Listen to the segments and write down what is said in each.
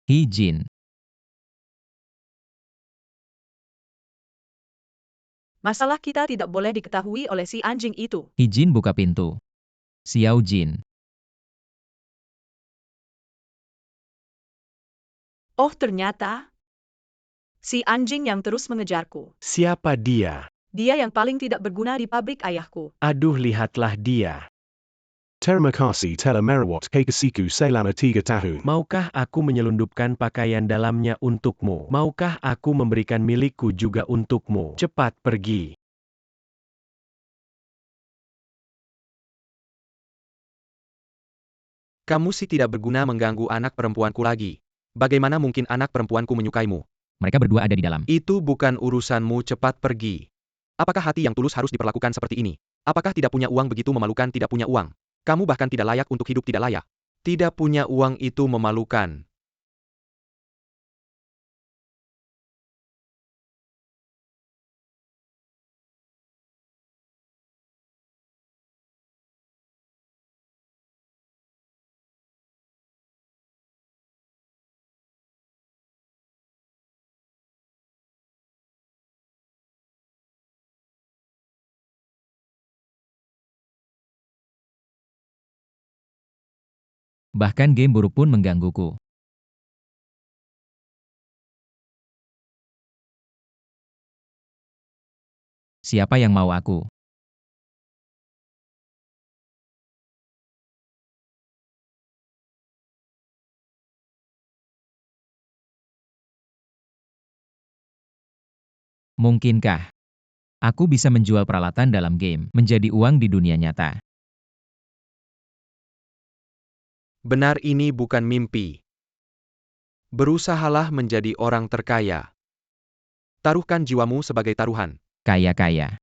Izin. Masalah kita tidak boleh diketahui oleh si anjing itu. Izin buka pintu. Xiao Jin. Oh ternyata, si anjing yang terus mengejarku. Siapa dia? Dia yang paling tidak berguna di pabrik ayahku. Aduh, lihatlah dia. Terima kasih telah merawat kekasihku selama 3 tahun. Maukah aku menyelundupkan pakaian dalamnya untukmu? Maukah aku memberikan milikku juga untukmu? Cepat pergi. Kamu sih tidak berguna mengganggu anak perempuanku lagi. Bagaimana mungkin anak perempuanku menyukaimu? Mereka berdua ada di dalam. Itu bukan urusanmu, cepat pergi. Apakah hati yang tulus harus diperlakukan seperti ini? Apakah tidak punya uang begitu memalukan? Tidak punya uang. Kamu bahkan tidak layak untuk hidup, tidak layak. Tidak punya uang itu memalukan. Bahkan game buruk pun menggangguku. Siapa yang mau aku? Mungkinkah aku bisa menjual peralatan dalam game menjadi uang di dunia nyata? Benar, ini bukan mimpi. Berusahalah menjadi orang terkaya. Taruhkan jiwamu sebagai taruhan. Kaya-kaya.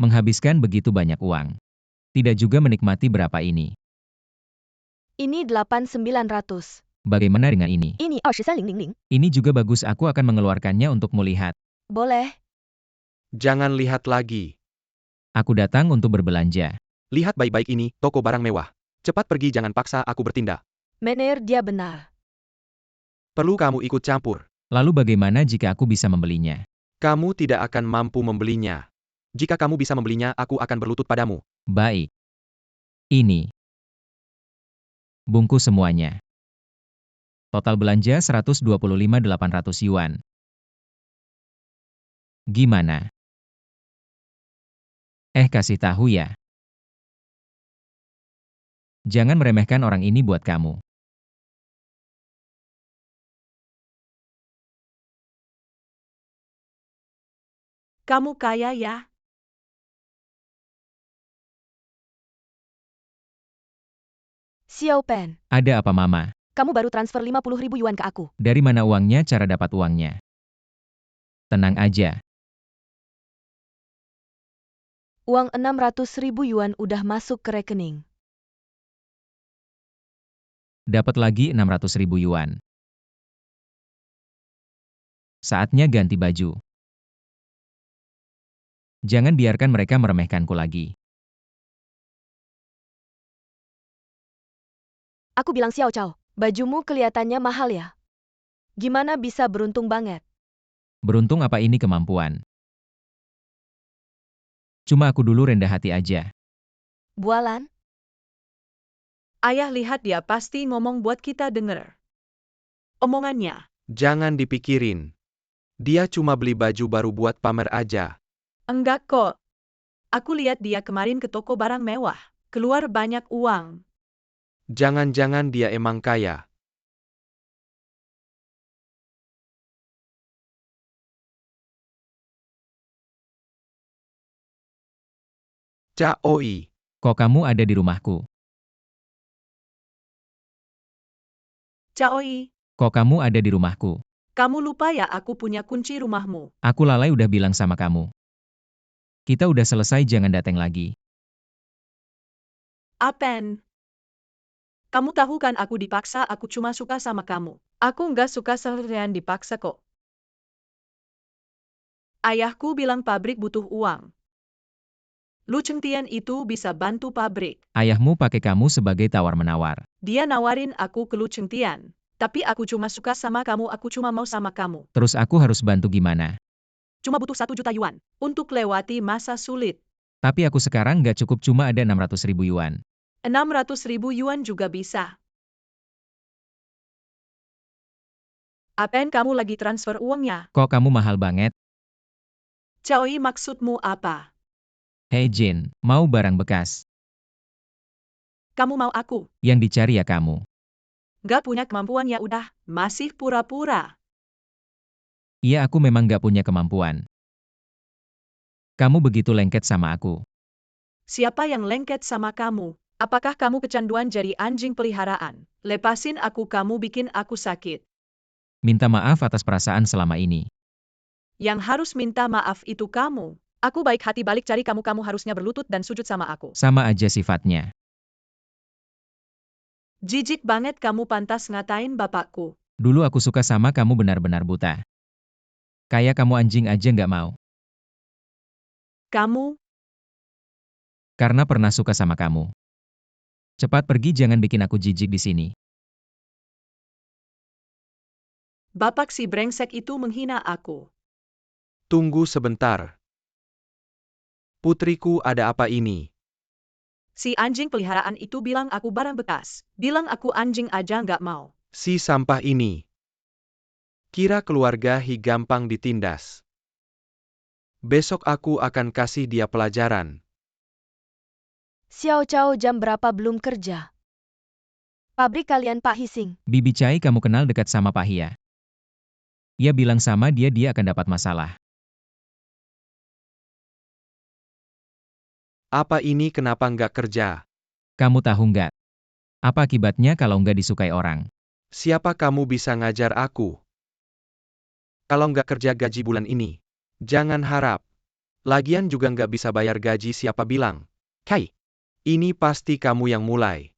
Menghabiskan begitu banyak uang. Tidak juga menikmati berapa ini. Ini 8.900. Bagaimana dengan ini? Ini 23.000. Ini juga bagus, aku akan mengeluarkannya untuk melihat. Boleh. Jangan lihat lagi. Aku datang untuk berbelanja. Lihat baik-baik, ini toko barang mewah. Cepat pergi, jangan paksa aku bertindak. Mener, dia benar. Perlu kamu ikut campur. Lalu bagaimana jika aku bisa membelinya? Kamu tidak akan mampu membelinya. Jika kamu bisa membelinya, aku akan berlutut padamu. Baik. Ini. Bungkus semuanya. Total belanja 125.800 yuan. Gimana? Kasih tahu ya. Jangan meremehkan orang ini buat kamu. Kamu kaya ya? Xiao Pen, Ada apa, Mama? kamu baru transfer 50.000 yuan ke aku. Dari mana uangnya, cara dapat uangnya? Tenang aja. Uang 600.000 yuan udah masuk ke rekening. Dapat lagi 600.000 yuan. Saatnya ganti baju. Jangan biarkan mereka meremehkanku lagi. Aku bilang Xiao Chao, bajumu kelihatannya mahal ya. Gimana bisa beruntung banget? Beruntung apa ini kemampuan? Cuma aku dulu rendah hati aja. Bualan? Ayah lihat, dia pasti ngomong buat kita denger. Omongannya. Jangan dipikirin. Dia cuma beli baju baru buat pamer aja. Enggak kok. Aku lihat dia kemarin ke toko barang mewah. Keluar banyak uang. Jangan-jangan dia emang kaya. Caoi. Kok kamu ada di rumahku? Caoi, Kok kamu ada di rumahku? kamu lupa ya aku punya kunci rumahmu. Aku lalai udah bilang sama kamu. Kita udah selesai, jangan datang lagi. Apen. Kamu tahu kan aku dipaksa, aku cuma suka sama kamu. Aku nggak suka seharian dipaksa kok. Ayahku bilang pabrik butuh uang. Lu Chengtian itu bisa bantu pabrik. Ayahmu pakai kamu sebagai tawar-menawar. Dia nawarin aku ke Lu Chengtian. Tapi aku cuma suka sama kamu, aku cuma mau sama kamu. Terus aku harus bantu gimana? Cuma butuh 1 juta yuan untuk lewati masa sulit. Tapi aku sekarang nggak cukup, cuma ada 600.000 yuan. 600.000 yuan juga bisa. Apain kamu lagi transfer uangnya? Kok kamu mahal banget? Choi, maksudmu apa? Hei Jin, mau barang bekas? Kamu mau aku? Yang dicari ya kamu. Gak punya kemampuan, ya udah, masih pura-pura. Iya, aku memang nggak punya kemampuan. Kamu begitu lengket sama aku. Siapa yang lengket sama kamu? Apakah kamu kecanduan jadi anjing peliharaan? Lepasin aku, kamu bikin aku sakit. Minta maaf atas perasaan selama ini. Yang harus minta maaf itu kamu. Aku baik hati balik cari kamu, kamu harusnya berlutut dan sujud sama aku. Sama aja sifatnya. Jijik banget, kamu pantas ngatain bapakku. Dulu aku suka sama kamu benar-benar buta. Kayak kamu anjing aja nggak mau. Kamu, Karena pernah suka sama kamu. Cepat pergi, jangan bikin aku jijik di sini. bapak si brengsek itu menghina aku. Tunggu sebentar. Putriku, ada apa ini? Si anjing peliharaan itu bilang aku barang bekas. Bilang aku anjing aja nggak mau. Si sampah ini. Kira keluarga Hi gampang ditindas. Besok aku akan kasih dia pelajaran. Xiao Chao, jam berapa belum kerja? Pabrik kalian Pak Hising. Bibi Chai, kamu kenal dekat sama Pak Hia? Ia bilang sama dia akan dapat masalah. Apa ini, kenapa nggak kerja? Kamu tahu nggak? Apa akibatnya kalau nggak disukai orang? Siapa kamu bisa ngajar aku? Kalau nggak kerja gaji bulan ini. Jangan harap. Lagian juga nggak bisa bayar gaji, siapa bilang? Hai, ini pasti kamu yang mulai.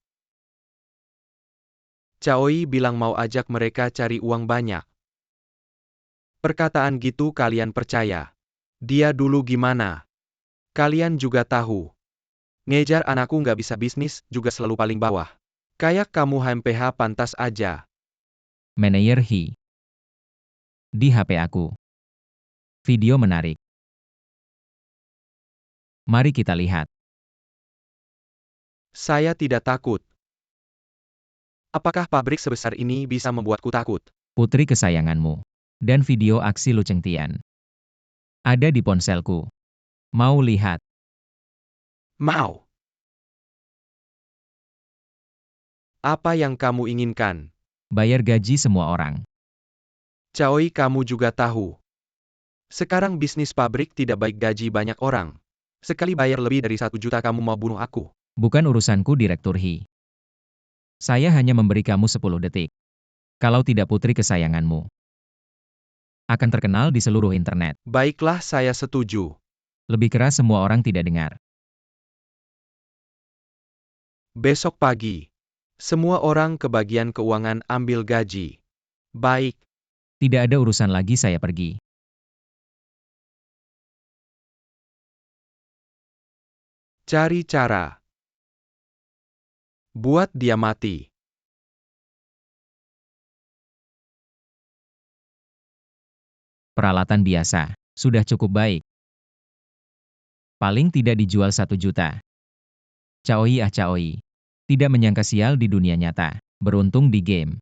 Choi bilang mau ajak mereka cari uang banyak. Perkataan gitu kalian percaya? Dia dulu gimana? Kalian juga tahu. Ngejar anakku nggak bisa bisnis, juga selalu paling bawah. Kayak kamu HMPH pantas aja. Manajer Hi. Di HP aku. Video menarik. Mari kita lihat. Saya tidak takut. Apakah pabrik sebesar ini bisa membuatku takut? Putri kesayanganmu. Dan video aksi Lu Chengtian. Ada di ponselku. Mau lihat? Mau. Apa yang kamu inginkan? Bayar gaji semua orang. Choi, kamu juga tahu. Sekarang bisnis pabrik tidak baik, gaji banyak orang. Sekali bayar lebih dari 1 juta kamu mau bunuh aku. Bukan urusanku, Direktur Hi. Saya hanya memberi kamu 10 detik. Kalau tidak, putri kesayanganmu akan terkenal di seluruh internet. Baiklah, saya setuju. Lebih keras semua orang tidak dengar. Besok pagi. Semua orang ke bagian keuangan ambil gaji. Baik. Tidak ada urusan lagi, saya pergi. Cari cara. Buat dia mati. Peralatan biasa. Sudah cukup baik. Paling tidak dijual 1 juta. Choi Choi. Tidak menyangka sial di dunia nyata. Beruntung di game.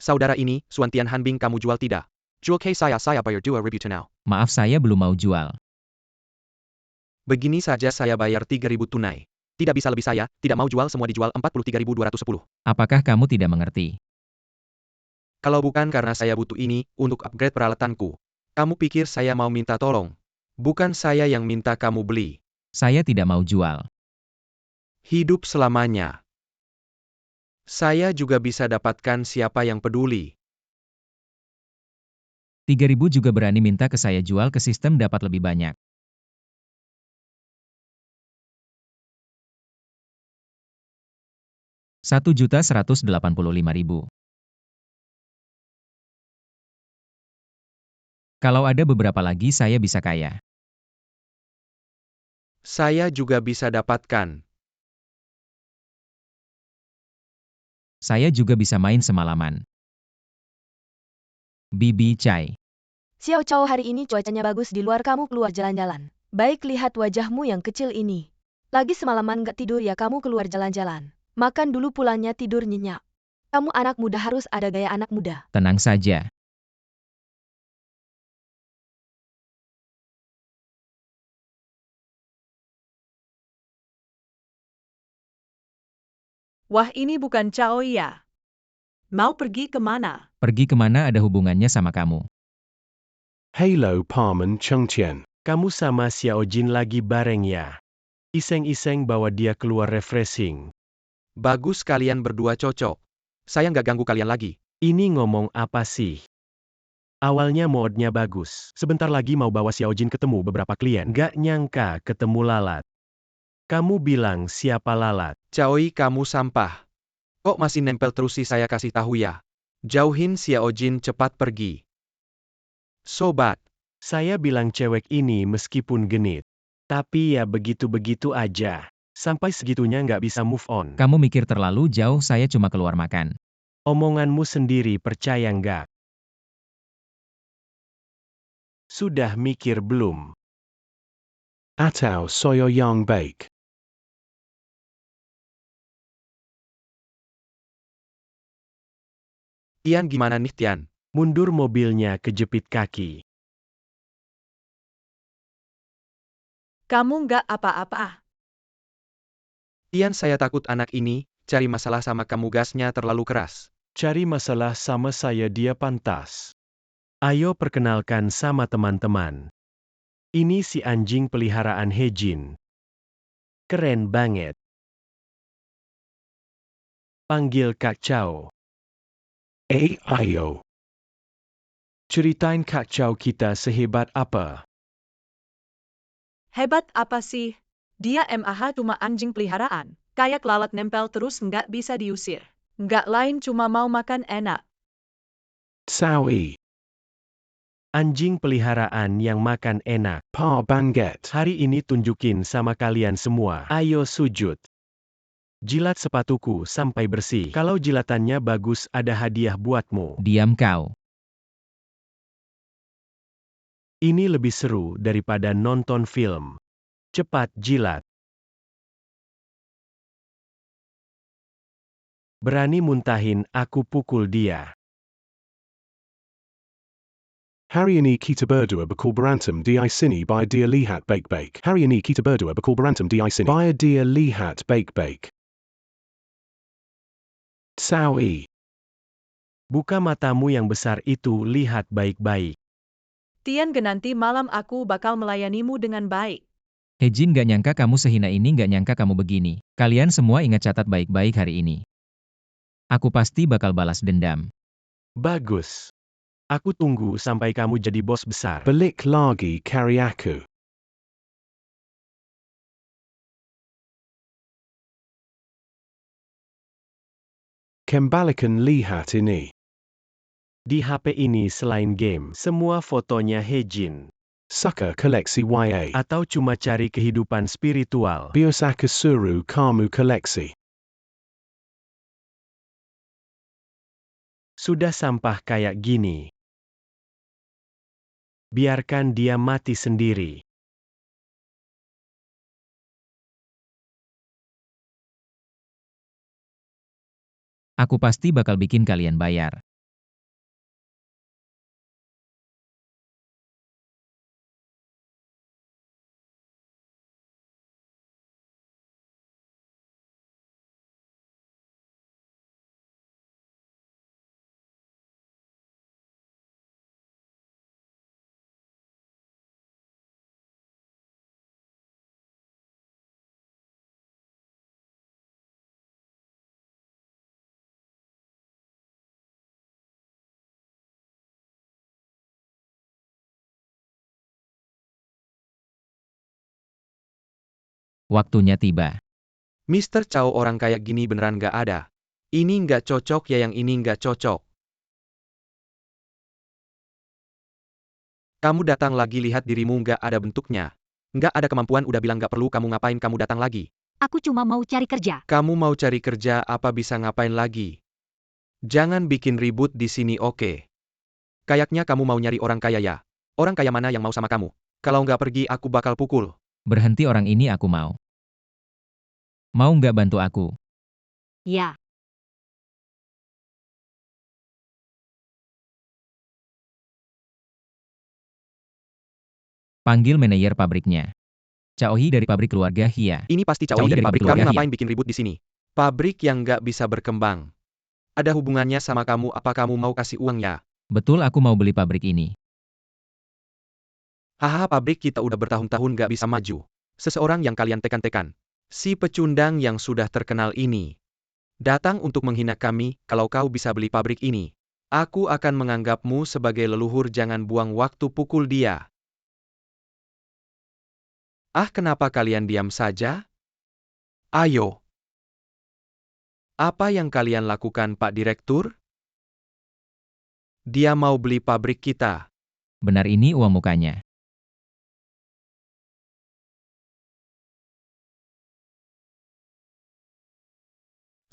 Saudara ini, Suan Tian Hanbing kamu jual tidak? Jual ke saya bayar 2 ribu tunai. Maaf, saya belum mau jual. Begini saja saya bayar 3.000 tunai. Tidak bisa lebih, saya tidak mau jual, semua dijual 43.210. Apakah kamu tidak mengerti? Kalau bukan karena saya butuh ini, untuk upgrade peralatanku. Kamu pikir saya mau minta tolong? Bukan saya yang minta kamu beli. Saya tidak mau jual. Hidup selamanya. Saya juga bisa dapatkan siapa yang peduli. 3.000 juga berani minta ke saya jual ke sistem dapat lebih banyak. 1.185.000. Kalau ada beberapa lagi saya bisa kaya. Saya juga bisa dapatkan. Saya juga bisa main semalaman. Bibi Chai. Xiao Chao, hari ini cuacanya bagus di luar, kamu keluar jalan-jalan. Baik, lihat wajahmu yang kecil ini. Lagi semalaman gak tidur ya, kamu keluar jalan-jalan. Makan dulu, pulangnya tidur nyenyak. Kamu anak muda, harus ada gaya anak muda. Tenang saja. Wah, ini bukan Chao ya. Mau pergi kemana? Pergi kemana ada hubungannya sama kamu? Halo Parman Chengtian. Kamu sama Xiao Jin lagi bareng ya? Iseng-iseng bawa dia keluar refreshing. Bagus, kalian berdua cocok. Saya nggak ganggu kalian lagi. Ini ngomong apa sih? Awalnya moodnya bagus. Sebentar lagi mau bawa Xiao Jin ketemu beberapa klien. Gak nyangka ketemu lalat. Kamu bilang siapa lalat? Choi, kamu sampah. Kok masih nempel terus sih, saya kasih tahu ya. Jauhin Xiao Jin, cepat pergi. Sobat, Saya bilang cewek ini meskipun genit. Tapi ya begitu-begitu aja. Sampai segitunya nggak bisa move on. Kamu mikir terlalu jauh, saya cuma keluar makan. Omonganmu sendiri, percaya nggak? Sudah mikir belum? Atau soyo yang bake. Tian gimana nih Tian? Mundur, mobilnya kejepit kaki. Kamu nggak apa-apa. Tian, saya takut anak ini cari masalah sama kamu, gasnya terlalu keras. Cari masalah sama saya, dia pantas. Ayo perkenalkan sama teman-teman. Ini si anjing peliharaan Hejin. Keren banget. Panggil Kak Chow. Ayo. Ceritain Kak Chow, kita sehebat apa? Hebat apa sih? Dia MAH cuma anjing peliharaan. Kayak lalat nempel terus nggak bisa diusir. Nggak lain cuma mau makan enak. Sawi. Anjing peliharaan yang makan enak. Pa Banget. Hari ini tunjukin sama kalian semua. Ayo sujud. Jilat sepatuku sampai bersih. Kalau jilatannya bagus, ada hadiah buatmu. Diam kau. Ini lebih seru daripada nonton film. Cepat jilat. Berani muntahin, aku pukul dia. Hari ini kita berdua bakal berantem di sini by dia lihat bake. Hari ini kita berdua bakal berantem di sini by dia lihat bake. Sawi. Buka matamu yang besar itu, lihat baik-baik. Tian, nanti malam aku bakal melayanimu dengan baik. Hejin gak nyangka kamu sehina ini, gak nyangka kamu begini. Kalian semua ingat, catat baik-baik hari ini. Aku pasti bakal balas dendam. Bagus. Aku tunggu sampai kamu jadi bos besar. Balik lagi cari aku. Kembalikan lihat ini. Di HP ini selain game, semua fotonya Hejin. Suka koleksi YA. Atau cuma cari kehidupan spiritual. Biosaka Suru Kamu koleksi. Sudah sampah kayak gini. Biarkan dia mati sendiri. Aku pasti bakal bikin kalian bayar. Waktunya tiba. Mr. Chow, orang kayak gini beneran nggak ada. Ini nggak cocok ya, yang ini nggak cocok. Kamu datang lagi, lihat dirimu nggak ada bentuknya. Nggak ada kemampuan, udah bilang nggak perlu kamu, ngapain kamu datang lagi? Aku cuma mau cari kerja. Kamu mau cari kerja, apa bisa ngapain lagi? Jangan bikin ribut di sini, oke? Kayaknya kamu mau nyari orang kaya ya? Orang kaya mana yang mau sama kamu? Kalau nggak pergi, aku bakal pukul. Berhenti, orang ini aku mau. Mau nggak bantu aku? Ya, Panggil manajer pabriknya. Caohi dari pabrik keluarga Hia. Ini pasti Caohi Caohi dari dari pabrik pabrik. Kamu keluarga ngapain bikin ribut di sini? Pabrik yang nggak bisa berkembang. Ada hubungannya sama kamu, apa kamu mau kasih uang ya? Betul, aku mau beli pabrik ini. Hahaha, pabrik kita udah bertahun-tahun nggak bisa maju. Seseorang yang kalian tekan-tekan. Si pecundang yang sudah terkenal ini. Datang untuk menghina kami, kalau kau bisa beli pabrik ini. Aku akan menganggapmu sebagai leluhur, jangan buang waktu, pukul dia. Ah, kenapa kalian diam saja? Ayo. Apa yang kalian lakukan, Pak Direktur? Dia mau beli pabrik kita. Benar, ini uang mukanya.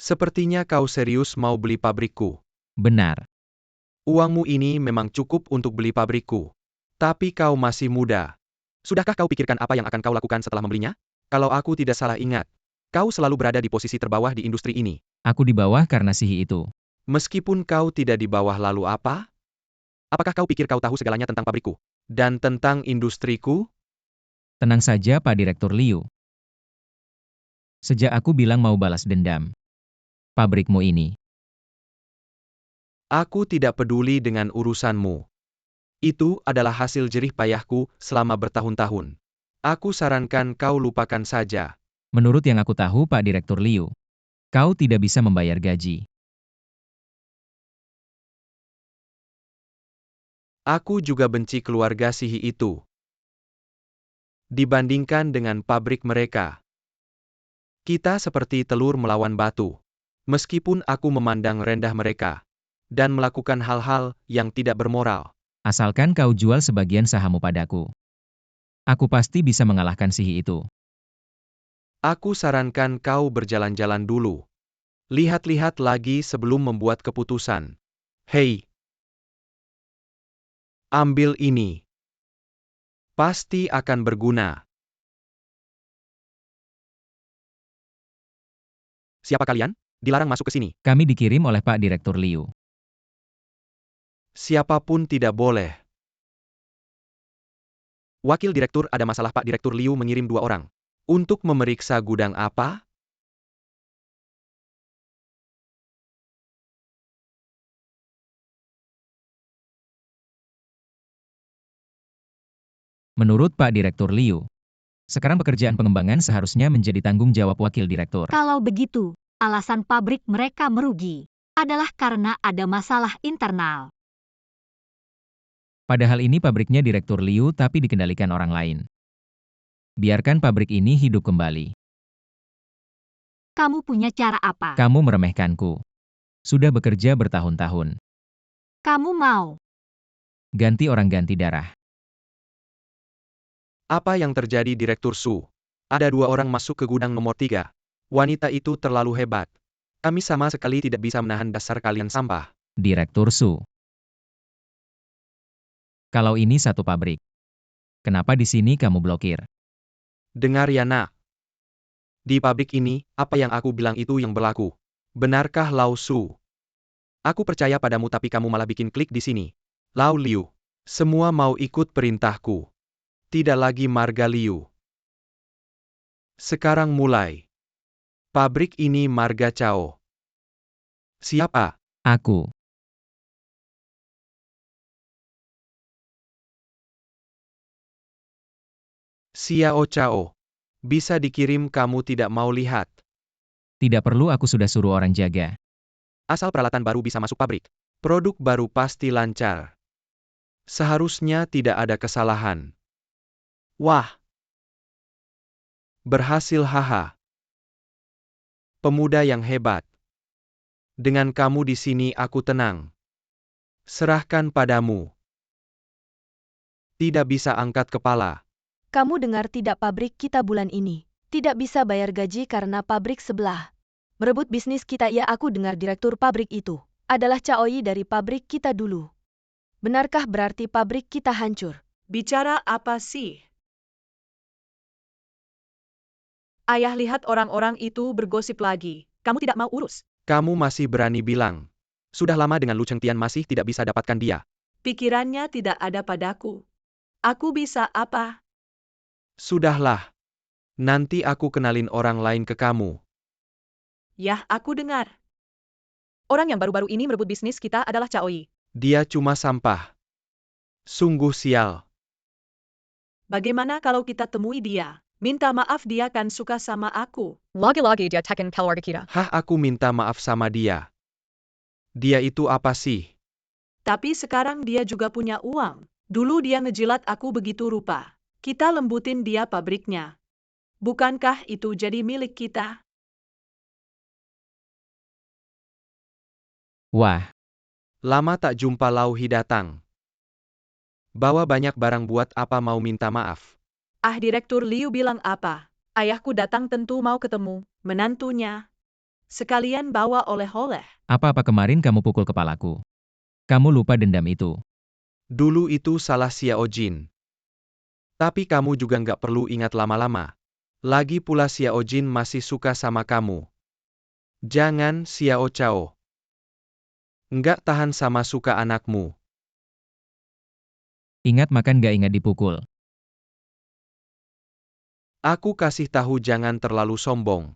Sepertinya kau serius mau beli pabrikku. Benar. Uangmu ini memang cukup untuk beli pabrikku. Tapi kau masih muda. Sudahkah kau pikirkan apa yang akan kau lakukan setelah membelinya? Kalau aku tidak salah ingat, kau selalu berada di posisi terbawah di industri ini. Aku di bawah karena Sihi itu. Meskipun kau tidak di bawah, lalu apa? Apakah kau pikir kau tahu segalanya tentang pabrikku? Dan tentang industriku? Tenang saja, Pak Direktur Liu. Sejak aku bilang mau balas dendam. Pabrikmu ini. Aku tidak peduli dengan urusanmu. Itu adalah hasil jerih payahku selama bertahun-tahun. Aku sarankan kau lupakan saja. Menurut yang aku tahu, Pak Direktur Liu, kau tidak bisa membayar gaji. Aku juga benci keluarga Sihi itu. Dibandingkan dengan pabrik mereka, kita seperti telur melawan batu. Meskipun aku memandang rendah mereka dan melakukan hal-hal yang tidak bermoral. Asalkan kau jual sebagian sahammu padaku. Aku pasti bisa mengalahkan Sihi itu. Aku sarankan kau berjalan-jalan dulu. Lihat-lihat lagi sebelum membuat keputusan. Hei, ambil ini. Pasti akan berguna. Siapa kalian? Dilarang masuk ke sini. Kami dikirim oleh Pak Direktur Liu. Siapapun tidak boleh. Wakil direktur, ada masalah. Pak Direktur Liu mengirim 2 orang. Untuk memeriksa gudang apa? Menurut Pak Direktur Liu, sekarang pekerjaan pengembangan seharusnya menjadi tanggung jawab wakil direktur. kalau begitu, alasan pabrik mereka merugi adalah karena ada masalah internal. Padahal ini pabriknya Direktur Liu tapi dikendalikan orang lain. Biarkan pabrik ini hidup kembali. Kamu punya cara apa? Kamu meremehkanku. Sudah bekerja bertahun-tahun. Kamu mau? Ganti orang, ganti darah. Apa yang terjadi, Direktur Su? Ada 2 orang masuk ke gudang nomor 3. Wanita itu terlalu hebat. Kami sama sekali tidak bisa menahan, dasar kalian sampah. Direktur Su. Kalau ini satu pabrik, kenapa di sini kamu blokir? Dengar ya, nak. Di pabrik ini, apa yang aku bilang itu yang berlaku. Benarkah, Lao Su? Aku percaya padamu tapi kamu malah bikin klik di sini. Lao Liu. Semua mau ikut perintahku. Tidak lagi marga Liu. Sekarang mulai. Pabrik ini marga Cao. Siapa? Aku. Xiao Cao. Bisa dikirim, kamu tidak mau lihat. Tidak perlu, aku sudah suruh orang jaga. Asal peralatan baru bisa masuk pabrik. Produk baru pasti lancar. Seharusnya tidak ada kesalahan. Wah. Berhasil, haha. Pemuda yang hebat. Dengan kamu di sini aku tenang. Serahkan padamu. Tidak bisa angkat kepala. Kamu dengar tidak, pabrik kita bulan ini tidak bisa bayar gaji karena pabrik sebelah merebut bisnis kita. Ya, aku dengar direktur pabrik itu adalah Chaoi dari pabrik kita dulu. Benarkah berarti pabrik kita hancur? Bicara apa sih? Ayah lihat orang-orang itu bergosip lagi. Kamu tidak mau urus. Kamu masih berani bilang. Sudah lama dengan Lu Chengtian masih tidak bisa dapatkan dia. Pikirannya tidak ada padaku. Aku bisa apa? Sudahlah. Nanti aku kenalin orang lain ke kamu. Yah, aku dengar. Orang yang baru-baru ini merebut bisnis kita adalah Chaoi. Dia cuma sampah. Sungguh sial. Bagaimana kalau kita temui dia? Minta maaf, dia kan suka sama aku. Lagi-lagi dia tekan keluarga kita. Hah, aku minta maaf sama dia. Dia itu apa sih? Tapi sekarang dia juga punya uang. Dulu dia ngejilat aku begitu rupa. Kita lembutin dia pabriknya. Bukankah itu jadi milik kita? Wah, Lama tak jumpa Lauhi datang. Bawa banyak barang, buat apa mau minta maaf? Ah, Direktur Liu bilang apa? Ayahku datang tentu mau ketemu menantunya. Sekalian bawa oleh-oleh. apa-apa kemarin kamu pukul kepalaku? Kamu lupa dendam itu. Dulu itu salah Xiao Jin. Tapi kamu juga nggak perlu ingat lama-lama. Lagi pula Xiao Jin masih suka sama kamu. Jangan, Xiao Chao. Nggak tahan sama suka anakmu. Ingat makan gak ingat dipukul. Aku kasih tahu jangan terlalu sombong.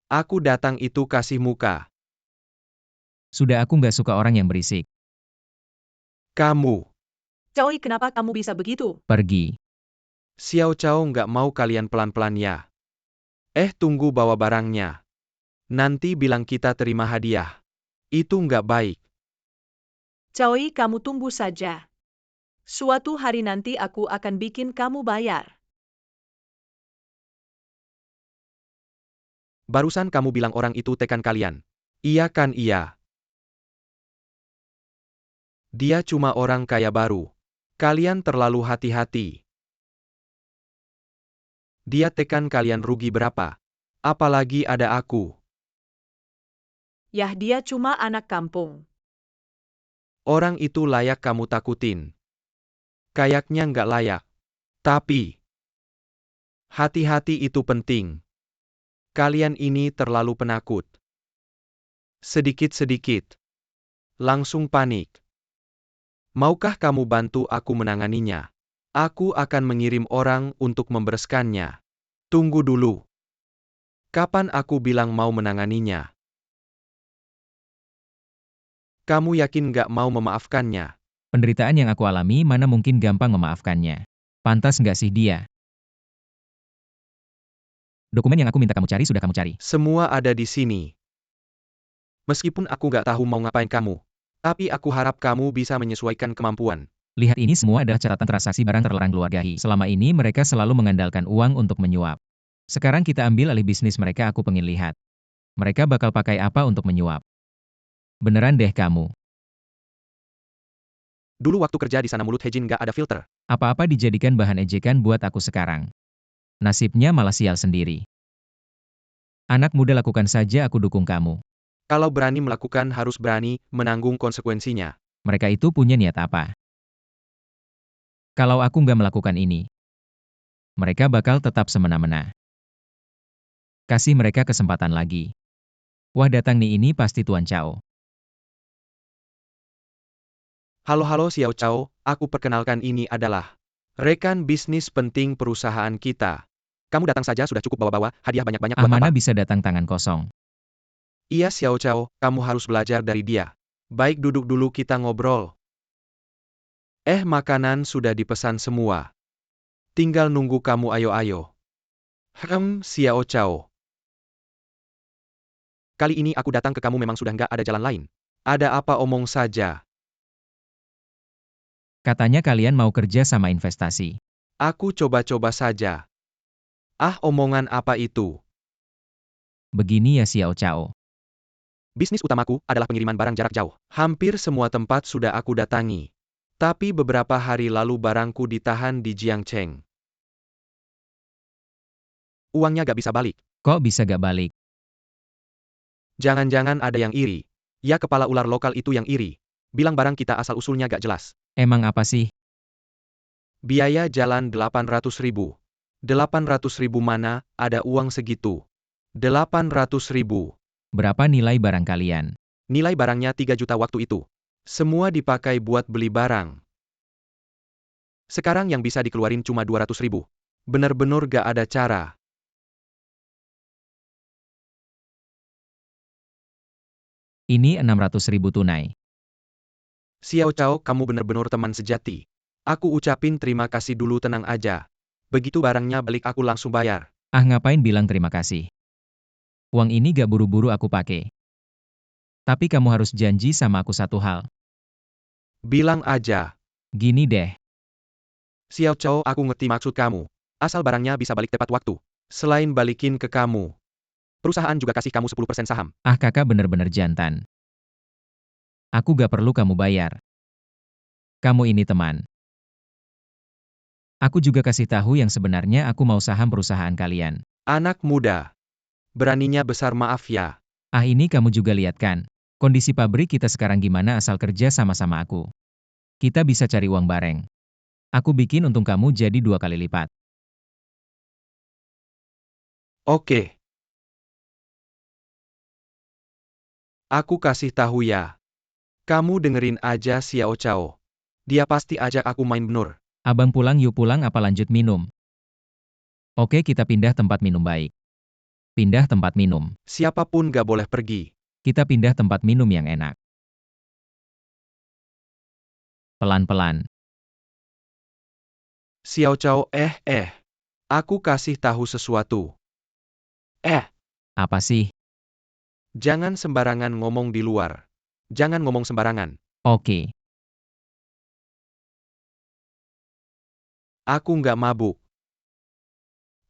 Aku datang itu kasih muka. Sudah, aku gak suka orang yang berisik. Kamu. Chaoi, kenapa kamu bisa begitu? Pergi. Xiao Chao nggak mau kalian pelan-pelan ya. Tunggu bawa barangnya. Nanti bilang kita terima hadiah. Itu nggak baik. Chaoi, kamu tunggu saja. Suatu hari nanti aku akan bikin kamu bayar. Barusan kamu bilang orang itu tekan kalian. Iya kan, iya. Dia cuma orang kaya baru. Kalian terlalu hati-hati. Dia tekan kalian rugi berapa? Apalagi ada aku. Yah, dia cuma anak kampung. Orang itu layak kamu takutin. Kayaknya nggak layak. Tapi, hati-hati itu penting. Kalian ini terlalu penakut. Sedikit-sedikit. Langsung panik. Maukah kamu bantu aku menanganinya? Aku akan mengirim orang untuk membereskannya. Tunggu dulu. Kapan aku bilang mau menanganinya? Kamu yakin nggak mau memaafkannya? Penderitaan yang aku alami mana mungkin gampang memaafkannya. Pantas nggak sih dia? Dokumen yang aku minta kamu cari sudah kamu cari. Semua ada di sini. Meskipun aku nggak tahu mau ngapain kamu, tapi aku harap kamu bisa menyesuaikan kemampuan. Lihat, ini semua adalah catatan transaksi barang terlarang keluarga He. Selama ini mereka selalu mengandalkan uang untuk menyuap. Sekarang kita ambil alih bisnis mereka, aku pengen lihat. Mereka bakal pakai apa untuk menyuap. Beneran deh kamu. Dulu waktu kerja di sana mulut Hejin nggak ada filter. Apa-apa dijadikan bahan ejekan buat aku sekarang. Nasibnya malah sial sendiri. Anak muda, lakukan saja, aku dukung kamu. Kalau berani melakukan harus berani menanggung konsekuensinya. Mereka itu punya niat apa? Kalau aku nggak melakukan ini, mereka bakal tetap semena-mena. Kasih mereka kesempatan lagi. Wah, datang nih, ini pasti Tuan Chao. Halo Xiao Chao, aku perkenalkan, ini adalah rekan bisnis penting perusahaan kita. Kamu datang saja sudah cukup bawa-bawa hadiah banyak-banyak buat Mana apa? bisa datang tangan kosong. Iya Xiao Chao, kamu harus belajar dari dia. Baik, duduk dulu kita ngobrol. Makanan sudah dipesan semua. Tinggal nunggu kamu, ayo-ayo. Xiao Chao. Kali ini aku datang ke kamu memang sudah nggak ada jalan lain. Ada apa, omong saja. Katanya kalian mau kerja sama investasi. Aku coba-coba saja. Omongan apa itu? Begini ya Xiao Chao. Bisnis utamaku adalah pengiriman barang jarak jauh. Hampir semua tempat sudah aku datangi. Tapi beberapa hari lalu barangku ditahan di Jiangcheng. Uangnya gak bisa balik. Kok bisa gak balik? Jangan-jangan ada yang iri. Ya kepala ular lokal itu yang iri. Bilang barang kita asal-usulnya gak jelas. Emang apa sih? Biaya jalan 800.000. 800.000 mana, ada uang segitu. 800.000. Berapa nilai barang kalian? Nilai barangnya 3 juta waktu itu. Semua dipakai buat beli barang. Sekarang yang bisa dikeluarin cuma 200.000. Bener-bener gak ada cara. Ini 600.000 tunai. Xiao Chao, kamu bener-bener teman sejati. Aku ucapin terima kasih dulu, tenang aja. Begitu barangnya balik aku langsung bayar. Ah, ngapain bilang terima kasih? Uang ini gak buru-buru aku pakai. Tapi kamu harus janji sama aku satu hal. Bilang aja. Gini deh, Xiao Chao, aku ngerti maksud kamu. Asal barangnya bisa balik tepat waktu. Selain balikin ke kamu, perusahaan juga kasih kamu 10% saham. ah kakak bener-bener jantan. Aku gak perlu kamu bayar. Kamu ini teman. Aku juga kasih tahu yang sebenarnya aku mau saham perusahaan kalian. Anak muda. Beraninya besar, maaf ya. Ah, ini kamu juga lihat kan? Kondisi pabrik kita sekarang gimana asal kerja sama-sama aku. Kita bisa cari uang bareng. Aku bikin untung kamu jadi 2 kali lipat. Oke. Aku kasih tahu ya. Kamu dengerin aja Xiao Chao. Dia pasti ajak aku main benur. Abang pulang yuk, pulang apa lanjut minum? Oke, kita pindah tempat minum baik. Pindah tempat minum. Siapapun gak boleh pergi. Kita pindah tempat minum yang enak. Pelan-pelan. Xiao Chao, Aku kasih tahu sesuatu. Apa sih? Jangan sembarangan ngomong di luar. Jangan ngomong sembarangan. Oke. Aku nggak mabuk.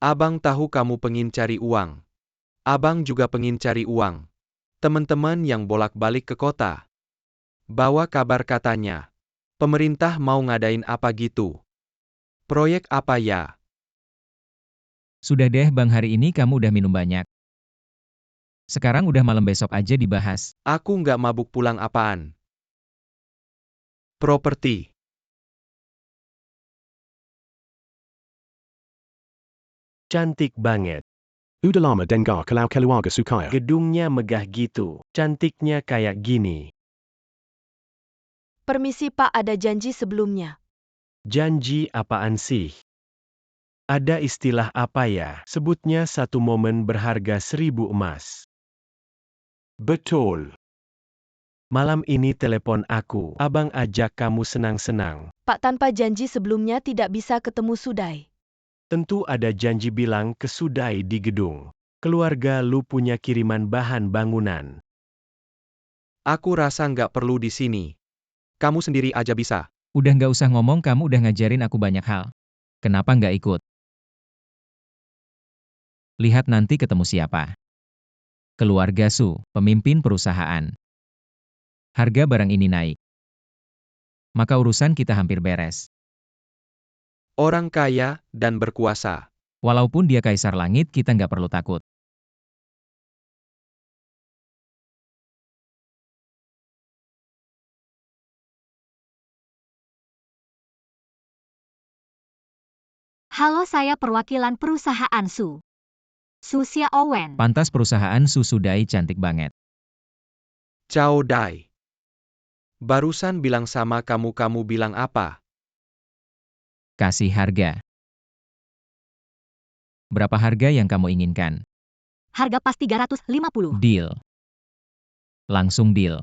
Abang tahu kamu pengin cari uang. Abang juga pengin cari uang. Teman-teman yang bolak-balik ke kota. Bawa kabar katanya. Pemerintah mau ngadain apa gitu. Proyek apa ya? Sudah deh bang, hari ini kamu udah minum banyak. Sekarang udah malam, besok aja dibahas. Aku nggak mabuk, pulang apaan? Properti. Cantik banget. Udah lama dengar kalau keluarga Sukaya. Gedungnya megah gitu. Cantiknya kayak gini. Permisi Pak, ada janji sebelumnya. Janji apaan sih? Ada istilah apa ya? Sebutnya satu momen berharga 1000 emas. Betul. Malam ini telepon aku. Abang ajak kamu senang-senang. Pak, tanpa janji sebelumnya tidak bisa ketemu Sudai. Tentu ada janji, bilang ke Sudai di gedung. Keluarga lu punya kiriman bahan bangunan. Aku rasa nggak perlu di sini. Kamu sendiri aja bisa. Udah nggak usah ngomong, kamu udah ngajarin aku banyak hal. Kenapa nggak ikut? Lihat nanti ketemu siapa. Keluarga Su, pemimpin perusahaan. Harga barang ini naik. Maka urusan kita hampir beres. Orang kaya dan berkuasa. Walaupun dia kaisar langit, kita nggak perlu takut. Halo, saya perwakilan perusahaan Su. Susia Owen. Pantas perusahaan Su Sudai cantik banget. Chao Dai. Barusan bilang sama kamu bilang apa? Kasih harga. Berapa harga yang kamu inginkan? Harga pas 350. Deal. Langsung deal.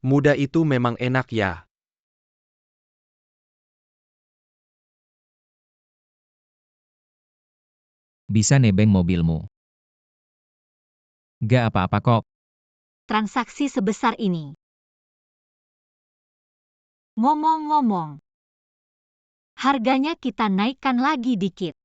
Muda itu memang enak ya. Bisa nebeng mobilmu. Gak apa-apa kok. Transaksi sebesar ini. Ngomong-ngomong, harganya kita naikkan lagi dikit.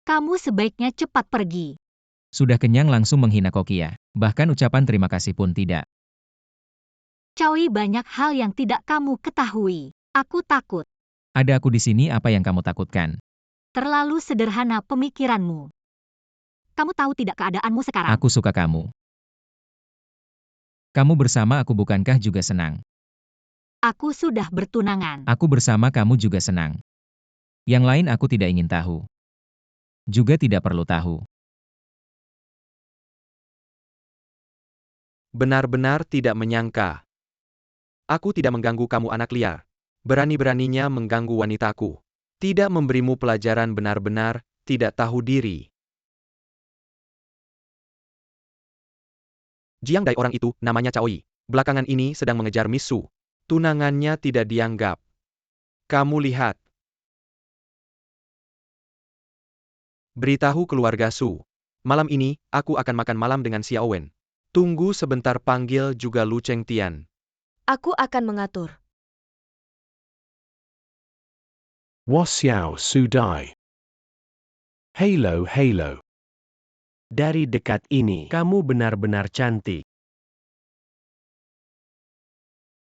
Kamu sebaiknya cepat pergi. Sudah kenyang langsung menghina Kokia. Bahkan ucapan terima kasih pun tidak. Choi, banyak hal yang tidak kamu ketahui. Aku takut. Ada aku di sini, apa yang kamu takutkan? Terlalu sederhana pemikiranmu. Kamu tahu tidak keadaanmu sekarang? Aku suka kamu. Kamu bersama aku bukankah juga senang? Aku sudah bertunangan. Aku bersama kamu juga senang. Yang lain aku tidak ingin tahu. Juga tidak perlu tahu. Benar-benar tidak menyangka. Aku tidak mengganggu kamu, anak liar. Berani-beraninya mengganggu wanitaku. Tidak memberimu pelajaran, benar-benar tidak tahu diri. Jiang Dai, orang itu, namanya Choi. Belakangan ini sedang mengejar Miss Su. Tunangannya tidak dianggap. Kamu lihat. Beritahu keluarga Su. Malam ini, aku akan makan malam dengan Xiao Wen. Tunggu sebentar, panggil juga Lu Chengtian. Aku akan mengatur. Xiao Su Dai. Halo, halo. Dari dekat ini, kamu benar-benar cantik.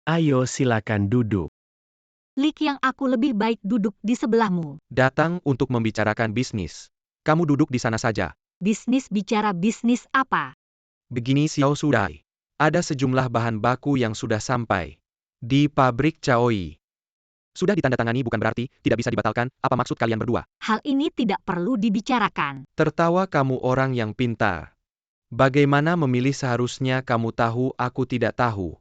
Ayo silakan duduk. Lik, yang aku lebih baik duduk di sebelahmu. Datang untuk membicarakan bisnis. Kamu duduk di sana saja. Bisnis bicara bisnis apa? Begini Xiao Sudai. Ada sejumlah bahan baku yang sudah sampai di pabrik Choi. Sudah ditandatangani bukan berarti tidak bisa dibatalkan. Apa maksud kalian berdua? Hal ini tidak perlu dibicarakan. Tertawa kamu, orang yang pintar. Bagaimana memilih seharusnya kamu tahu, aku tidak tahu.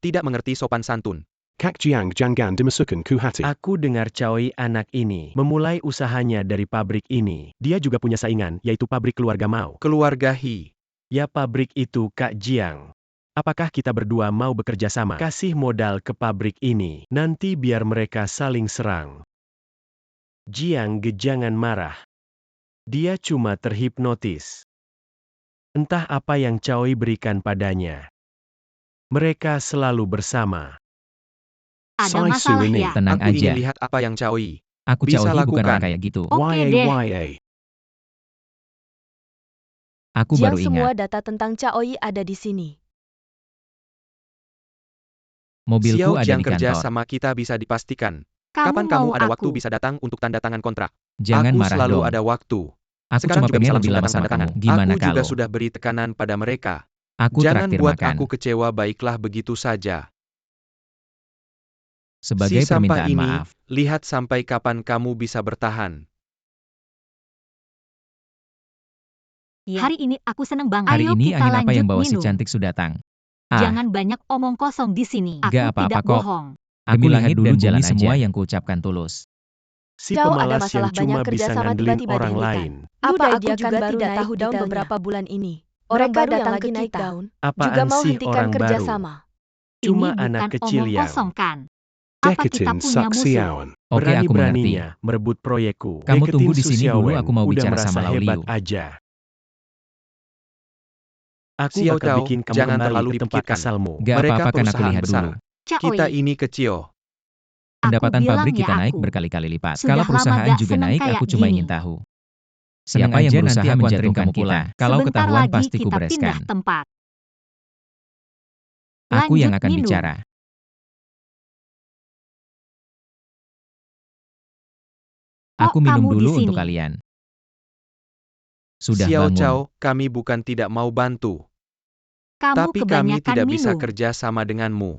Tidak mengerti sopan santun. Kak Jiang Jangan Dimasukan Kuhati. Aku dengar Choi anak ini memulai usahanya dari pabrik ini. Dia juga punya saingan, yaitu pabrik keluarga Mao. Keluarga He. Ya, pabrik itu Kak Jiang. Apakah kita berdua mau bekerja sama? Kasih modal ke pabrik ini, nanti biar mereka saling serang. Jiang jangan marah. Dia cuma terhipnotis. Entah apa yang Choi berikan padanya. Mereka selalu bersama. Ada Sai Su masalah ini. ya? Tenang Aku ingin aja. lihat apa yang Choi Aku bisa Choi bukan orang lakukan. kayak gitu. Oke deh. YA. Aku Jiang, baru semua ingat. data tentang Choi ada di sini. Mobilku Xiao ada Jiang, di kerja kantor. sama kita bisa dipastikan. Kamu Kapan mau kamu ada aku? waktu bisa datang untuk tanda tangan kontrak? Jangan Aku marah selalu dong. ada waktu. Aku Sekarang cuma juga bisa pengen lebih langsung lama datang sama tanda tangan. kamu. Gimana Aku juga kalau? sudah beri tekanan pada mereka. Aku Jangan traktir buat makan. aku kecewa, baiklah begitu saja. Sebagai Si sampah permintaan ini, maaf. lihat sampai kapan kamu bisa bertahan. Hari ini aku seneng banget. Hari Ayo ini kita angin apa lanjut yang bawa si minum. cantik Su datang? Jangan banyak omong kosong di sini. Aku Gak apa-apa tidak kok. bohong. Aku lihat dulu jalan semua aja. yang kuucapkan tulus. Si Chao, ada pemalas masalah yang cuma banyak kerja bisa sama ngandelin tiba-tiba orang dihentikan. lain. Apa Luda, aku dia juga kan baru tidak naik tahu daun detailnya. beberapa bulan ini. Orang Mereka baru datang yang ke lagi naik kita. daun. Apaan Juga mau sih hentikan orang kerja baru? sama. Cuma Ini anak bukan kecil omong yang kosong kan? Apa kita Deketin punya musuh? Saksiawan. Oke, aku mengerti. Berani-beraninya merebut proyekku. Kamu Deketin tunggu di Su sini dulu, Xiaowen, aku mau udah bicara merasa sama Lau hebat Liu. aja. Aku Xiao bakal Cao, bikin kamu jangan kembali terlalu ke tempat dipikirkan. asalmu. Gak Mereka apa-apa, kan aku perusahaan lihat besar. dulu. Choi, Kita ini kecil. Pendapatan bilang pabrik ya kita naik aku. berkali-kali lipat. Sudah Skala lama perusahaan gak juga seneng naik, kayak aku cuma gini. ingin tahu. Siapa Aku yang aja berusaha nanti aku menjatuhkan anterin kamu kita? pulang. Kalau Sebentar ketahuan lagi pasti kita kubereskan. pindah tempat. Aku yang Lanjut akan minum. bicara. Kok Aku minum kamu di dulu sini? untuk kalian. Sudah Xiao bangun. Cao, kami bukan tidak mau bantu. Kamu Tapi kami kebanyakan tidak bisa minum. kerja sama denganmu.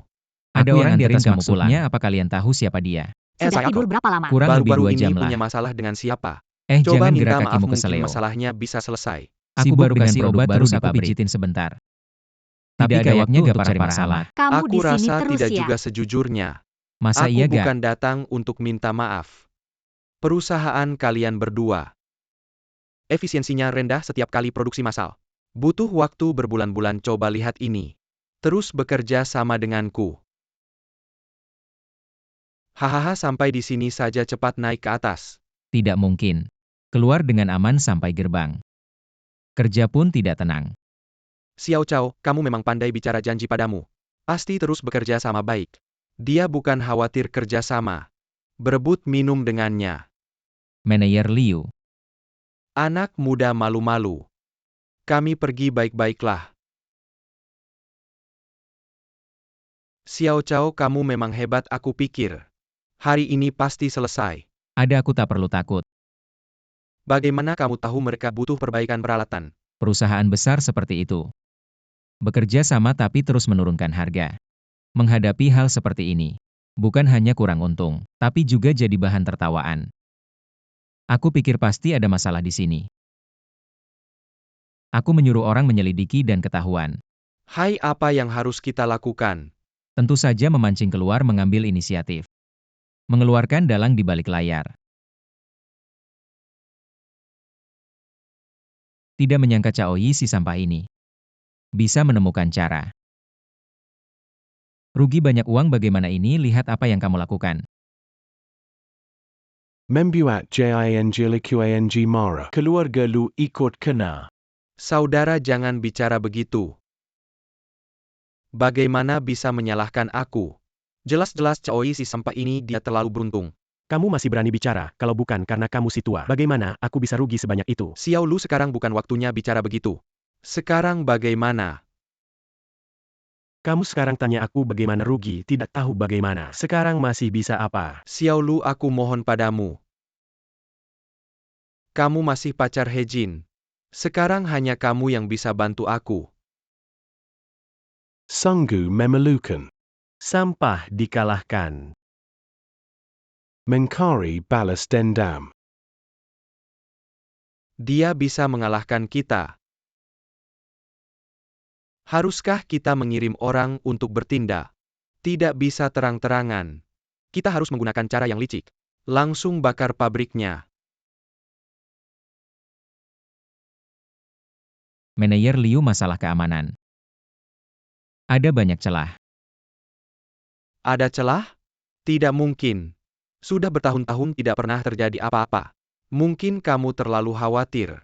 Ada Aku orang yang di anterin atas kamu maksudnya, apa kalian tahu siapa dia? Sudah saya tidur kok. berapa lama? Kurang lebih Baru-baru 2 ini jam punya lah. masalah dengan siapa? Jangan Coba minta gerak maaf, kakimu ke mungkin seleo. masalahnya bisa selesai. Aku Sibuk baru dengan kasih produk obat baru terus di aku pabrik. pijitin sebentar. Tapi Tidak ada kayaknya waktu gak untuk cari parah-parah masalah. Kamu Aku di sini rasa terus tidak ya? juga sejujurnya. Masa Aku iya gak? bukan datang untuk minta maaf. Perusahaan kalian berdua. Efisiensinya rendah setiap kali produksi massal. Butuh waktu berbulan-bulan, coba lihat ini. Terus bekerja sama denganku. Hahaha, sampai di sini saja, cepat naik ke atas. Tidak mungkin. Keluar dengan aman sampai gerbang. Kerja pun tidak tenang. Xiao Cao, kamu memang pandai bicara, janji padamu. Pasti terus bekerja sama baik. Dia bukan khawatir kerja sama. Berebut minum dengannya. Manajer Liu. Anak muda malu-malu. Kami pergi baik-baiklah. Xiao Cao, kamu memang hebat, aku pikir. Hari ini pasti selesai. Ada aku tak perlu takut. Bagaimana kamu tahu mereka butuh perbaikan peralatan? Perusahaan besar seperti itu. Bekerja sama tapi terus menurunkan harga. Menghadapi hal seperti ini, bukan hanya kurang untung, tapi juga jadi bahan tertawaan. Aku pikir pasti ada masalah di sini. Aku menyuruh orang menyelidiki dan ketahuan. Hai, apa yang harus kita lakukan? Tentu saja memancing keluar mengambil inisiatif. Mengeluarkan dalang di balik layar. Tidak menyangka Caoi si sampah ini bisa menemukan cara. Rugi banyak uang, bagaimana ini, lihat apa yang kamu lakukan. Membuat Jing Mara. Keluarga lu ikut kena. Saudara, jangan bicara begitu. Bagaimana bisa menyalahkan aku? Jelas-jelas Caoi si sampah ini dia terlalu beruntung. Kamu masih berani bicara, kalau bukan karena kamu si tua. Bagaimana aku bisa rugi sebanyak itu? Xiao Lu, sekarang bukan waktunya bicara begitu. Sekarang bagaimana? Kamu sekarang tanya aku bagaimana rugi, tidak tahu bagaimana. Sekarang masih bisa apa? Xiao Lu, aku mohon padamu. Kamu masih pacar He Jin. Sekarang hanya kamu yang bisa bantu aku. Sunggu Memerlukan. Sampah dikalahkan. Mencari balas dendam. Dia bisa mengalahkan kita. Haruskah kita mengirim orang untuk bertindak? Tidak bisa terang-terangan. Kita harus menggunakan cara yang licik. Langsung bakar pabriknya. Manajer Liu, masalah keamanan. Ada banyak celah. Ada celah? Tidak mungkin. Sudah bertahun-tahun tidak pernah terjadi apa-apa. Mungkin kamu terlalu khawatir.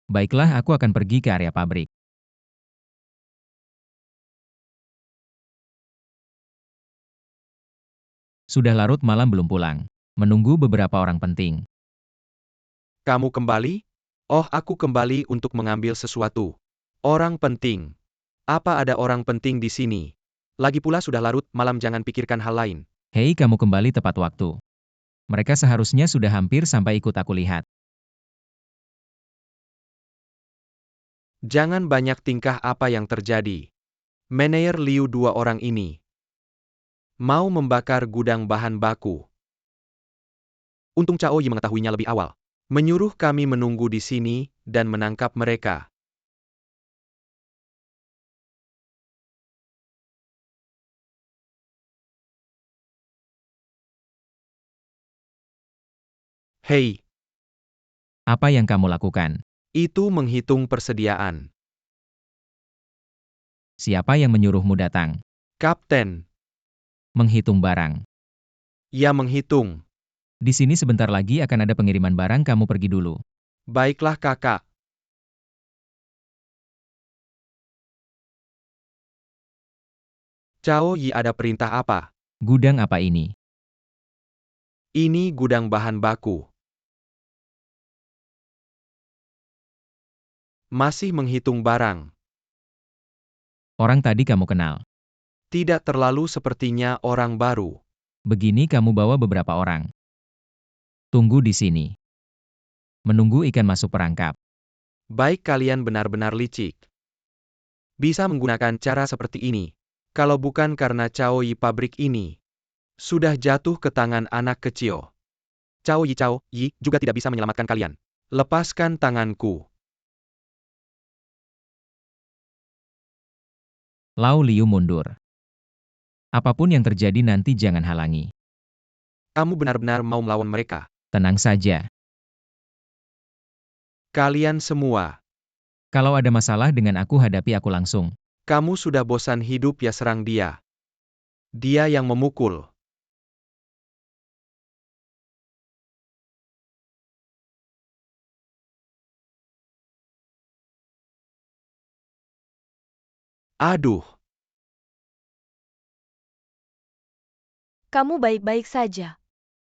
Baiklah, aku akan pergi ke area pabrik. Sudah larut malam belum pulang. Menunggu beberapa orang penting. Kamu kembali? Oh, aku kembali untuk mengambil sesuatu. Orang penting. Apa ada orang penting di sini? Lagi pula sudah larut malam, jangan pikirkan hal lain. Hei, kamu kembali tepat waktu. Mereka seharusnya sudah hampir sampai, ikut aku lihat. Jangan banyak tingkah, apa yang terjadi? Manajer Liu, dua orang ini mau membakar gudang bahan baku. Untung Cao Yi mengetahuinya lebih awal. Menyuruh kami menunggu di sini dan menangkap mereka. Hei, Apa yang kamu lakukan? itu menghitung persediaan. Siapa yang menyuruhmu datang? Kapten, Menghitung barang. ya menghitung. Di sini sebentar lagi akan ada pengiriman barang, kamu pergi dulu. Baiklah kakak. Cao Yi, ada perintah apa? Gudang apa ini? Ini gudang bahan baku. Masih menghitung barang. Orang tadi kamu kenal. Tidak terlalu, sepertinya orang baru. Begini, kamu bawa beberapa orang. Tunggu di sini. Menunggu ikan masuk perangkap. Baik, kalian benar-benar licik. Bisa menggunakan cara seperti ini. Kalau bukan karena Cao Yi, pabrik ini sudah jatuh ke tangan anak kecil. Cao Yi juga tidak bisa menyelamatkan kalian. Lepaskan tanganku. Lao Liu mundur. Apapun yang terjadi nanti jangan halangi. Kamu benar-benar mau melawan mereka? Tenang saja. Kalian semua. Kalau ada masalah dengan aku, hadapi aku langsung. Kamu sudah bosan hidup ya, serang dia. Dia yang memukul. Aduh. Kamu baik-baik saja.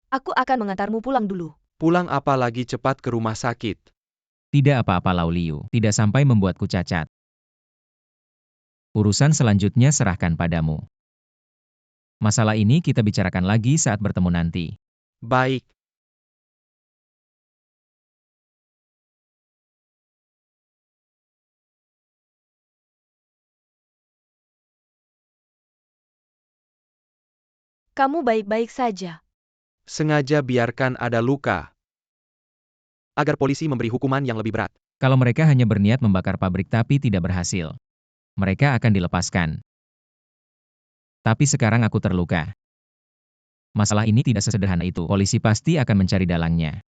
Aku akan mengantarmu pulang dulu. Pulang apa lagi cepat ke rumah sakit. Tidak apa-apa Lau Liu, tidak sampai membuatku cacat. Urusan selanjutnya serahkan padamu. Masalah ini kita bicarakan lagi saat bertemu nanti. Baik. Kamu baik-baik saja. Sengaja biarkan ada luka. Agar polisi memberi hukuman yang lebih berat. Kalau mereka hanya berniat membakar pabrik tapi tidak berhasil, mereka akan dilepaskan. Tapi sekarang aku terluka. Masalah ini tidak sesederhana itu. Polisi pasti akan mencari dalangnya.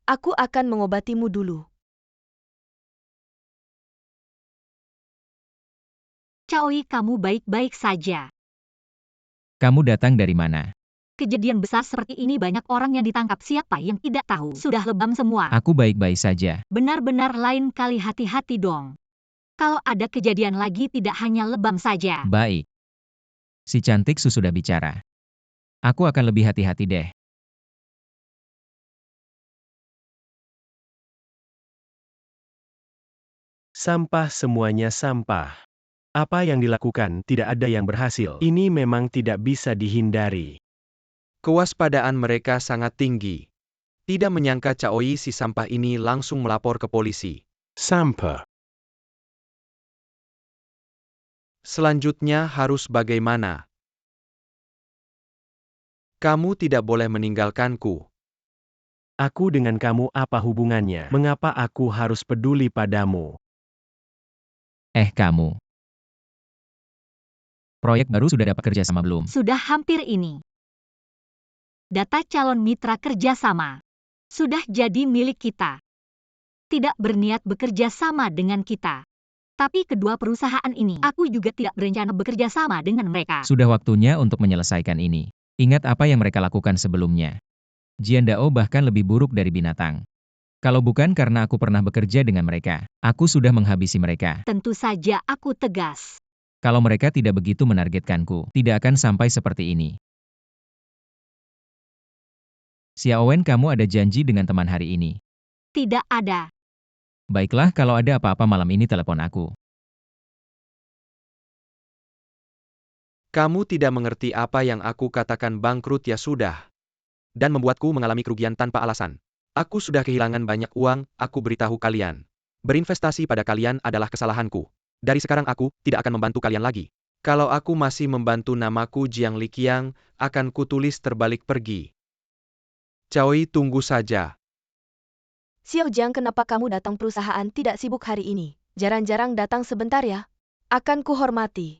Aku akan mengobatimu dulu. Caoi, kamu baik-baik saja. Kamu datang dari mana? Kejadian besar seperti ini banyak orang yang ditangkap, siapa yang tidak tahu. Sudah lebam semua. Aku baik-baik saja. Benar-benar lain kali, hati-hati dong. Kalau ada kejadian lagi tidak hanya lebam saja. Baik. Si cantik sudah bicara. Aku akan lebih hati-hati deh. Sampah, semuanya sampah. Apa yang dilakukan tidak ada yang berhasil. Ini memang tidak bisa dihindari. Kewaspadaan mereka sangat tinggi. Tidak menyangka Caoi si sampah ini langsung melapor ke polisi. Sampah. Selanjutnya harus bagaimana? Kamu tidak boleh meninggalkanku. Aku dengan kamu apa hubungannya? Mengapa aku harus peduli padamu? Kamu. Proyek baru sudah dapat kerjasama belum? Sudah hampir ini. Data calon mitra kerjasama sudah jadi milik kita. Tidak berniat bekerja sama dengan kita. Tapi kedua perusahaan ini, aku juga tidak berencana bekerja sama dengan mereka. Sudah waktunya untuk menyelesaikan ini. Ingat apa yang mereka lakukan sebelumnya. Jian Dao bahkan lebih buruk dari binatang. Kalau bukan karena aku pernah bekerja dengan mereka, aku sudah menghabisi mereka. Tentu saja aku tegas. Kalau mereka tidak begitu menargetkanku, tidak akan sampai seperti ini. Xiaowen, kamu ada janji dengan teman hari ini? Tidak ada. Baiklah, kalau ada apa-apa malam ini telepon aku. Kamu tidak mengerti apa yang aku katakan, bangkrut ya sudah. Dan membuatku mengalami kerugian tanpa alasan. Aku sudah kehilangan banyak uang, aku beritahu kalian. Berinvestasi pada kalian adalah kesalahanku. Dari sekarang aku tidak akan membantu kalian lagi. Kalau aku masih membantu, namaku Jiang Liqiang, akan kutulis terbalik pergi. Caoi, tunggu saja. Xiao Jiang, kenapa kamu datang perusahaan tidak sibuk hari ini? Jarang-jarang datang sebentar ya. Akan kuhormati.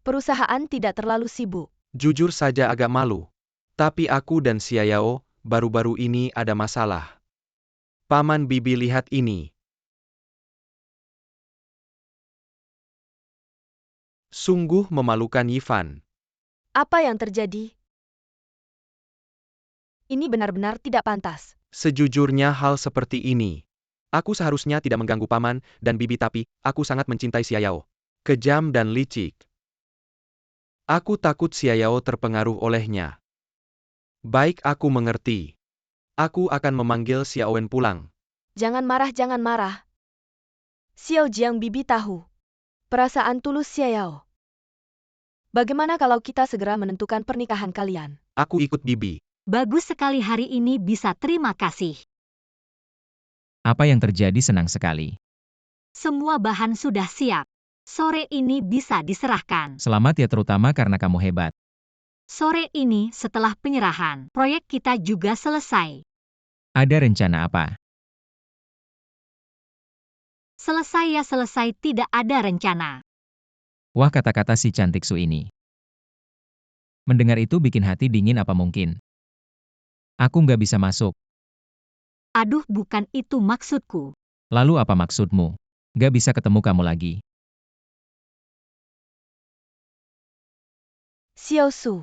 Perusahaan tidak terlalu sibuk. Jujur saja agak malu. Tapi aku dan Xiao, baru-baru ini ada masalah. Paman Bibi, lihat ini. Sungguh memalukan, Yifan. Apa yang terjadi? Ini benar-benar tidak pantas. Sejujurnya hal seperti ini. Aku seharusnya tidak mengganggu Paman dan Bibi, tapi aku sangat mencintai Xiao. Kejam dan licik. Aku takut Xiao terpengaruh olehnya. Baik, aku mengerti. Aku akan memanggil Xiaowen pulang. Jangan marah, jangan marah. Xiao Jiang, Bibi tahu perasaan tulus Xiao. Bagaimana kalau kita segera menentukan pernikahan kalian? Aku ikut Bibi. Bagus sekali hari ini bisa, terima kasih. Apa yang terjadi? Senang sekali. Semua bahan sudah siap. Sore ini bisa diserahkan. Selamat ya, terutama karena kamu hebat. Sore ini setelah penyerahan, proyek kita juga selesai. Ada rencana apa? Selesai ya selesai, tidak ada rencana. Wah, kata-kata si cantik Su ini. Mendengar itu bikin hati dingin. Apa mungkin aku nggak bisa masuk? Aduh, bukan itu maksudku. Lalu apa maksudmu? Nggak bisa ketemu kamu lagi. Xiao Su.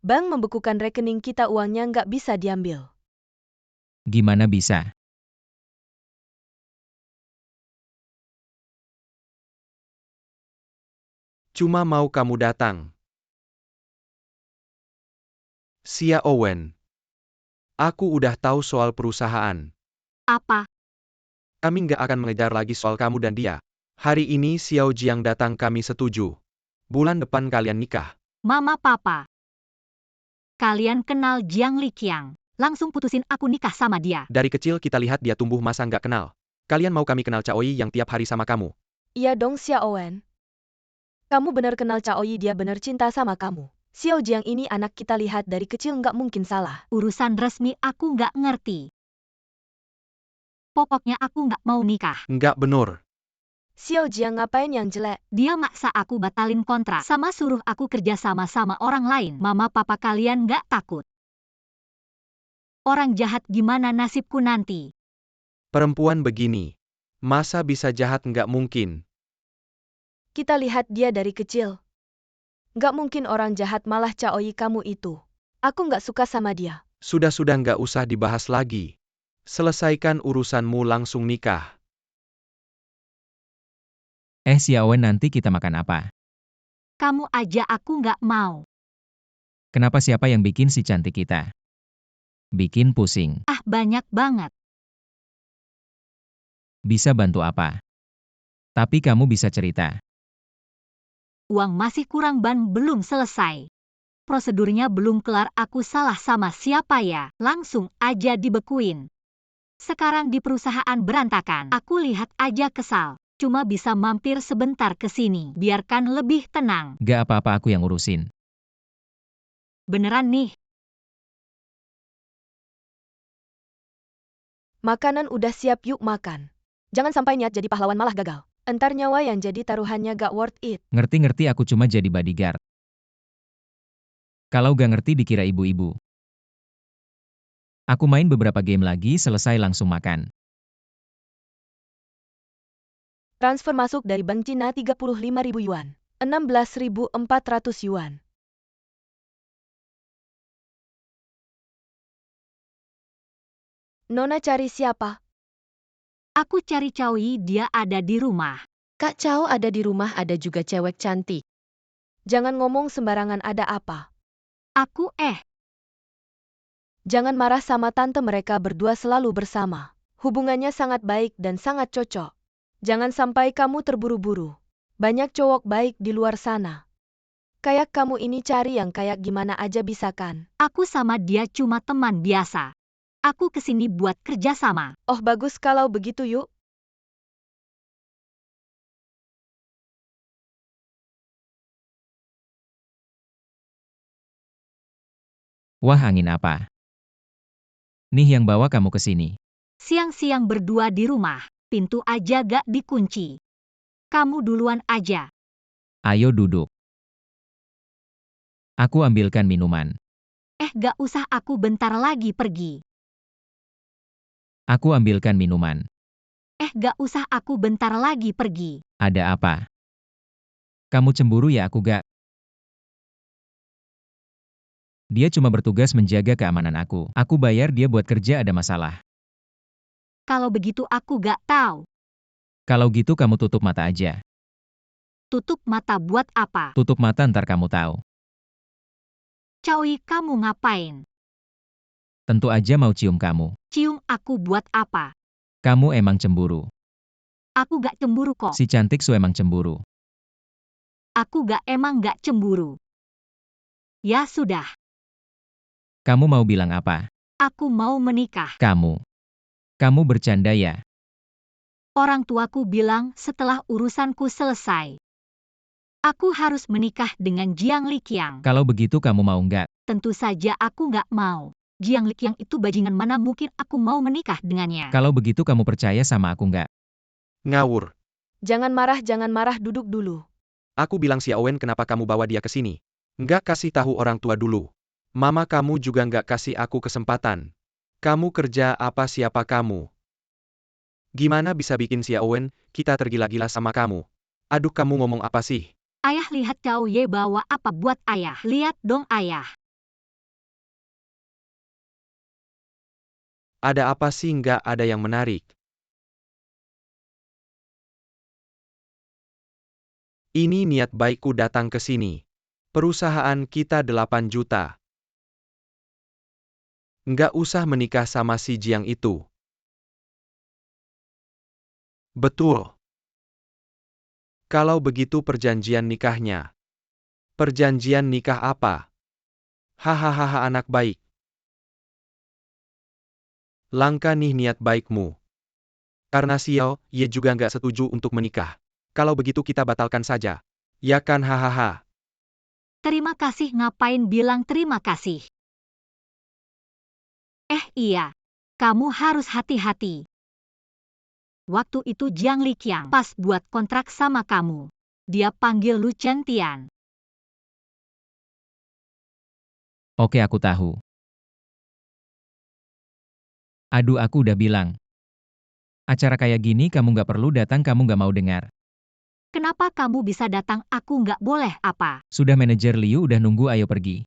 Bank membekukan rekening kita, uangnya nggak bisa diambil. Gimana bisa? Cuma mau kamu datang. Xia Owen. Aku udah tahu soal perusahaan. Apa? Kami nggak akan mengejar lagi soal kamu dan dia. Hari ini Xiao Jiang datang kami setuju. Bulan depan kalian nikah. Mama papa. Kalian kenal Jiang Liqiang. Langsung putusin aku nikah sama dia. Dari kecil kita lihat dia tumbuh masa nggak kenal. Kalian mau kami kenal Caoi yang tiap hari sama kamu. Iya dong Xia Owen. Kamu benar kenal Caoi, dia benar cinta sama kamu. Xiao Jiang ini anak kita lihat dari kecil nggak mungkin salah. Urusan resmi aku nggak ngerti. Pokoknya aku nggak mau nikah. Nggak benar. Xiao Jiang ngapain yang jelek? Dia maksa aku batalin kontrak sama suruh aku kerja sama orang lain. Mama papa kalian nggak takut? Orang jahat gimana nasibku nanti? Perempuan begini. Masa bisa jahat nggak mungkin. Kita lihat dia dari kecil. Nggak mungkin orang jahat, malah Caoi kamu itu. Aku nggak suka sama dia. Sudah-sudah nggak usah dibahas lagi. Selesaikan urusanmu langsung nikah. Xia Owen, nanti kita makan apa? Kamu aja aku nggak mau. Kenapa, siapa yang bikin si cantik kita? Bikin pusing. Ah, banyak banget. Bisa bantu apa? Tapi kamu bisa cerita. Uang masih kurang, ban belum selesai. Prosedurnya belum kelar, aku salah sama siapa ya? Langsung aja dibekuin. Sekarang di perusahaan berantakan. Aku lihat aja kesal. Cuma bisa mampir sebentar ke sini. Biarkan lebih tenang. Gak apa-apa, aku yang urusin. Beneran nih. Makanan udah siap, yuk makan. Jangan sampai niat jadi pahlawan malah gagal. Entar nyawa yang jadi taruhannya gak worth it. Ngerti-ngerti, aku cuma jadi bodyguard. Kalau gak ngerti dikira ibu-ibu. Aku main beberapa game lagi, selesai langsung makan. Transfer masuk dari Bank Cina 35.000 yuan. 16.400 yuan. Nona cari siapa? Aku cari Caoi, dia ada di rumah. Kak Cao ada di rumah, ada juga cewek cantik. Jangan ngomong sembarangan, ada apa? Aku Jangan marah sama tante, mereka berdua selalu bersama. Hubungannya sangat baik dan sangat cocok. Jangan sampai kamu terburu-buru. Banyak cowok baik di luar sana. Kayak kamu ini cari yang kayak gimana aja bisa kan? Aku sama dia cuma teman biasa. Aku kesini buat kerja sama. Oh bagus kalau begitu, yuk. Wah, angin apa? Nih yang bawa kamu ke sini. Siang-siang berdua di rumah, pintu aja gak dikunci. Kamu duluan aja. Ayo duduk. Aku ambilkan minuman. Gak usah, aku bentar lagi pergi. Aku ambilkan minuman. Gak usah, aku bentar lagi pergi. Ada apa? Kamu cemburu ya? Aku gak. Dia cuma bertugas menjaga keamanan aku. Aku bayar dia buat kerja, ada masalah. Kalau begitu aku gak tahu. Kalau gitu kamu tutup mata aja. Tutup mata buat apa? Tutup mata, ntar kamu tahu. Caoi, kamu ngapain? Tentu aja mau cium kamu. Cium aku buat apa? Kamu emang cemburu. Aku gak cemburu kok. Si cantik su emang cemburu. Aku emang gak cemburu. Ya sudah, Kamu mau bilang apa? aku mau menikah. Kamu bercanda ya? Orang tuaku bilang setelah urusanku selesai, aku harus menikah dengan Jiang Liqiang. Kalau begitu kamu mau nggak? Tentu saja aku nggak mau. Jiang Liqiang itu bajingan, mana mungkin aku mau menikah dengannya. Kalau begitu kamu percaya sama aku nggak? Ngawur. Jangan marah, duduk dulu. Aku bilang Xia Owen, kenapa kamu bawa dia ke sini? Nggak kasih tahu orang tua dulu. Mama kamu juga nggak kasih aku kesempatan. Kamu kerja apa, siapa kamu? Gimana bisa bikin Xia Owen, kita tergila-gila sama kamu? Aduh, kamu ngomong apa sih? Ayah, lihat Cao Ye bawa apa buat ayah. Lihat dong ayah. Ada apa sih? Nggak ada yang menarik. Ayah, lihat Cao Ye bawa apa buat ayah. Lihat dong ayah. Ada apa sih? Nggak ada yang menarik. Ini niat baikku datang ke sini. Perusahaan kita 8 juta. Nggak usah menikah sama si Jiang itu. Betul. Kalau begitu perjanjian nikahnya. Perjanjian nikah apa? Hahaha anak baik. Langka nih niat baikmu. Karena Xiao Ye juga nggak setuju untuk menikah. Kalau begitu kita batalkan saja. Ya kan hahaha. Terima kasih ngapain bilang terima kasih? Iya. Kamu harus hati-hati. Waktu itu Jiang Liqiang pas buat kontrak sama kamu. Dia panggil Lu Chengtian. Oke, aku tahu. Aduh, aku udah bilang. Acara kayak gini kamu nggak perlu datang, kamu nggak mau dengar. Kenapa kamu bisa datang? Aku nggak boleh apa? Sudah, manajer Liu udah nunggu, ayo pergi.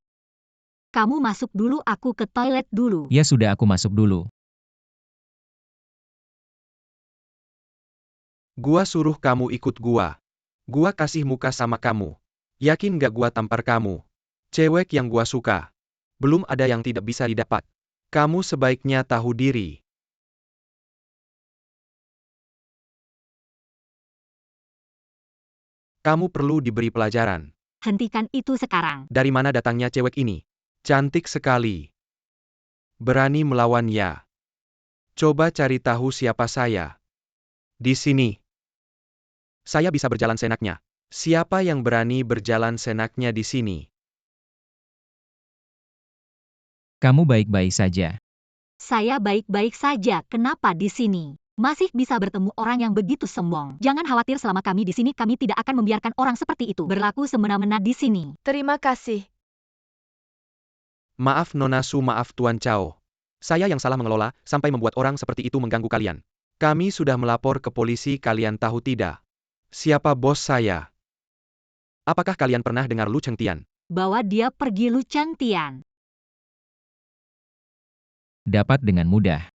Kamu masuk dulu, aku ke toilet dulu. Ya sudah, aku masuk dulu. Gua suruh kamu ikut gua. Gua kasih muka sama kamu. Yakin nggak gua tampar kamu? Cewek yang gua suka. Belum ada yang tidak bisa didapat. Kamu sebaiknya tahu diri. Kamu perlu diberi pelajaran. Hentikan itu sekarang. Dari mana datangnya cewek ini? Cantik sekali. Berani melawan ya. Coba cari tahu siapa saya. Di sini. Saya bisa berjalan seenaknya. Siapa yang berani berjalan seenaknya di sini? Kamu baik-baik saja. Saya baik-baik saja. Kenapa di sini? Masih bisa bertemu orang yang begitu sombong. Jangan khawatir, selama kami di sini kami tidak akan membiarkan orang seperti itu berlaku semena-mena di sini. Terima kasih. Maaf Nona Su, maaf Tuan Chao. Saya yang salah mengelola, sampai membuat orang seperti itu mengganggu kalian. Kami sudah melapor ke polisi, kalian tahu tidak? Siapa bos saya? Apakah kalian pernah dengar Lu Chengtian? Bawa dia pergi, Lu Chengtian. Dapat dengan mudah.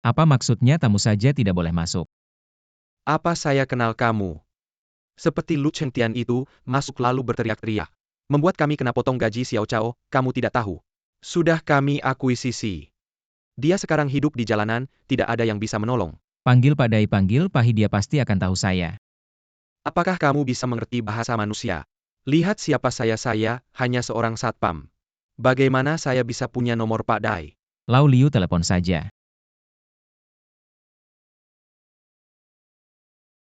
Apa maksudnya tamu saja tidak boleh masuk? Apa saya kenal kamu? Seperti Lu Chengtian itu, masuk lalu berteriak-teriak. Membuat kami kena potong gaji Xiao Chao, kamu tidak tahu. Sudah kami akuisisi. Dia sekarang hidup di jalanan, tidak ada yang bisa menolong. Panggil Pak Dai, panggil Pahi, dia pasti akan tahu saya. Apakah kamu bisa mengerti bahasa manusia? Lihat siapa saya hanya seorang satpam. Bagaimana saya bisa punya nomor Pak Dai? Lau Liu telepon saja.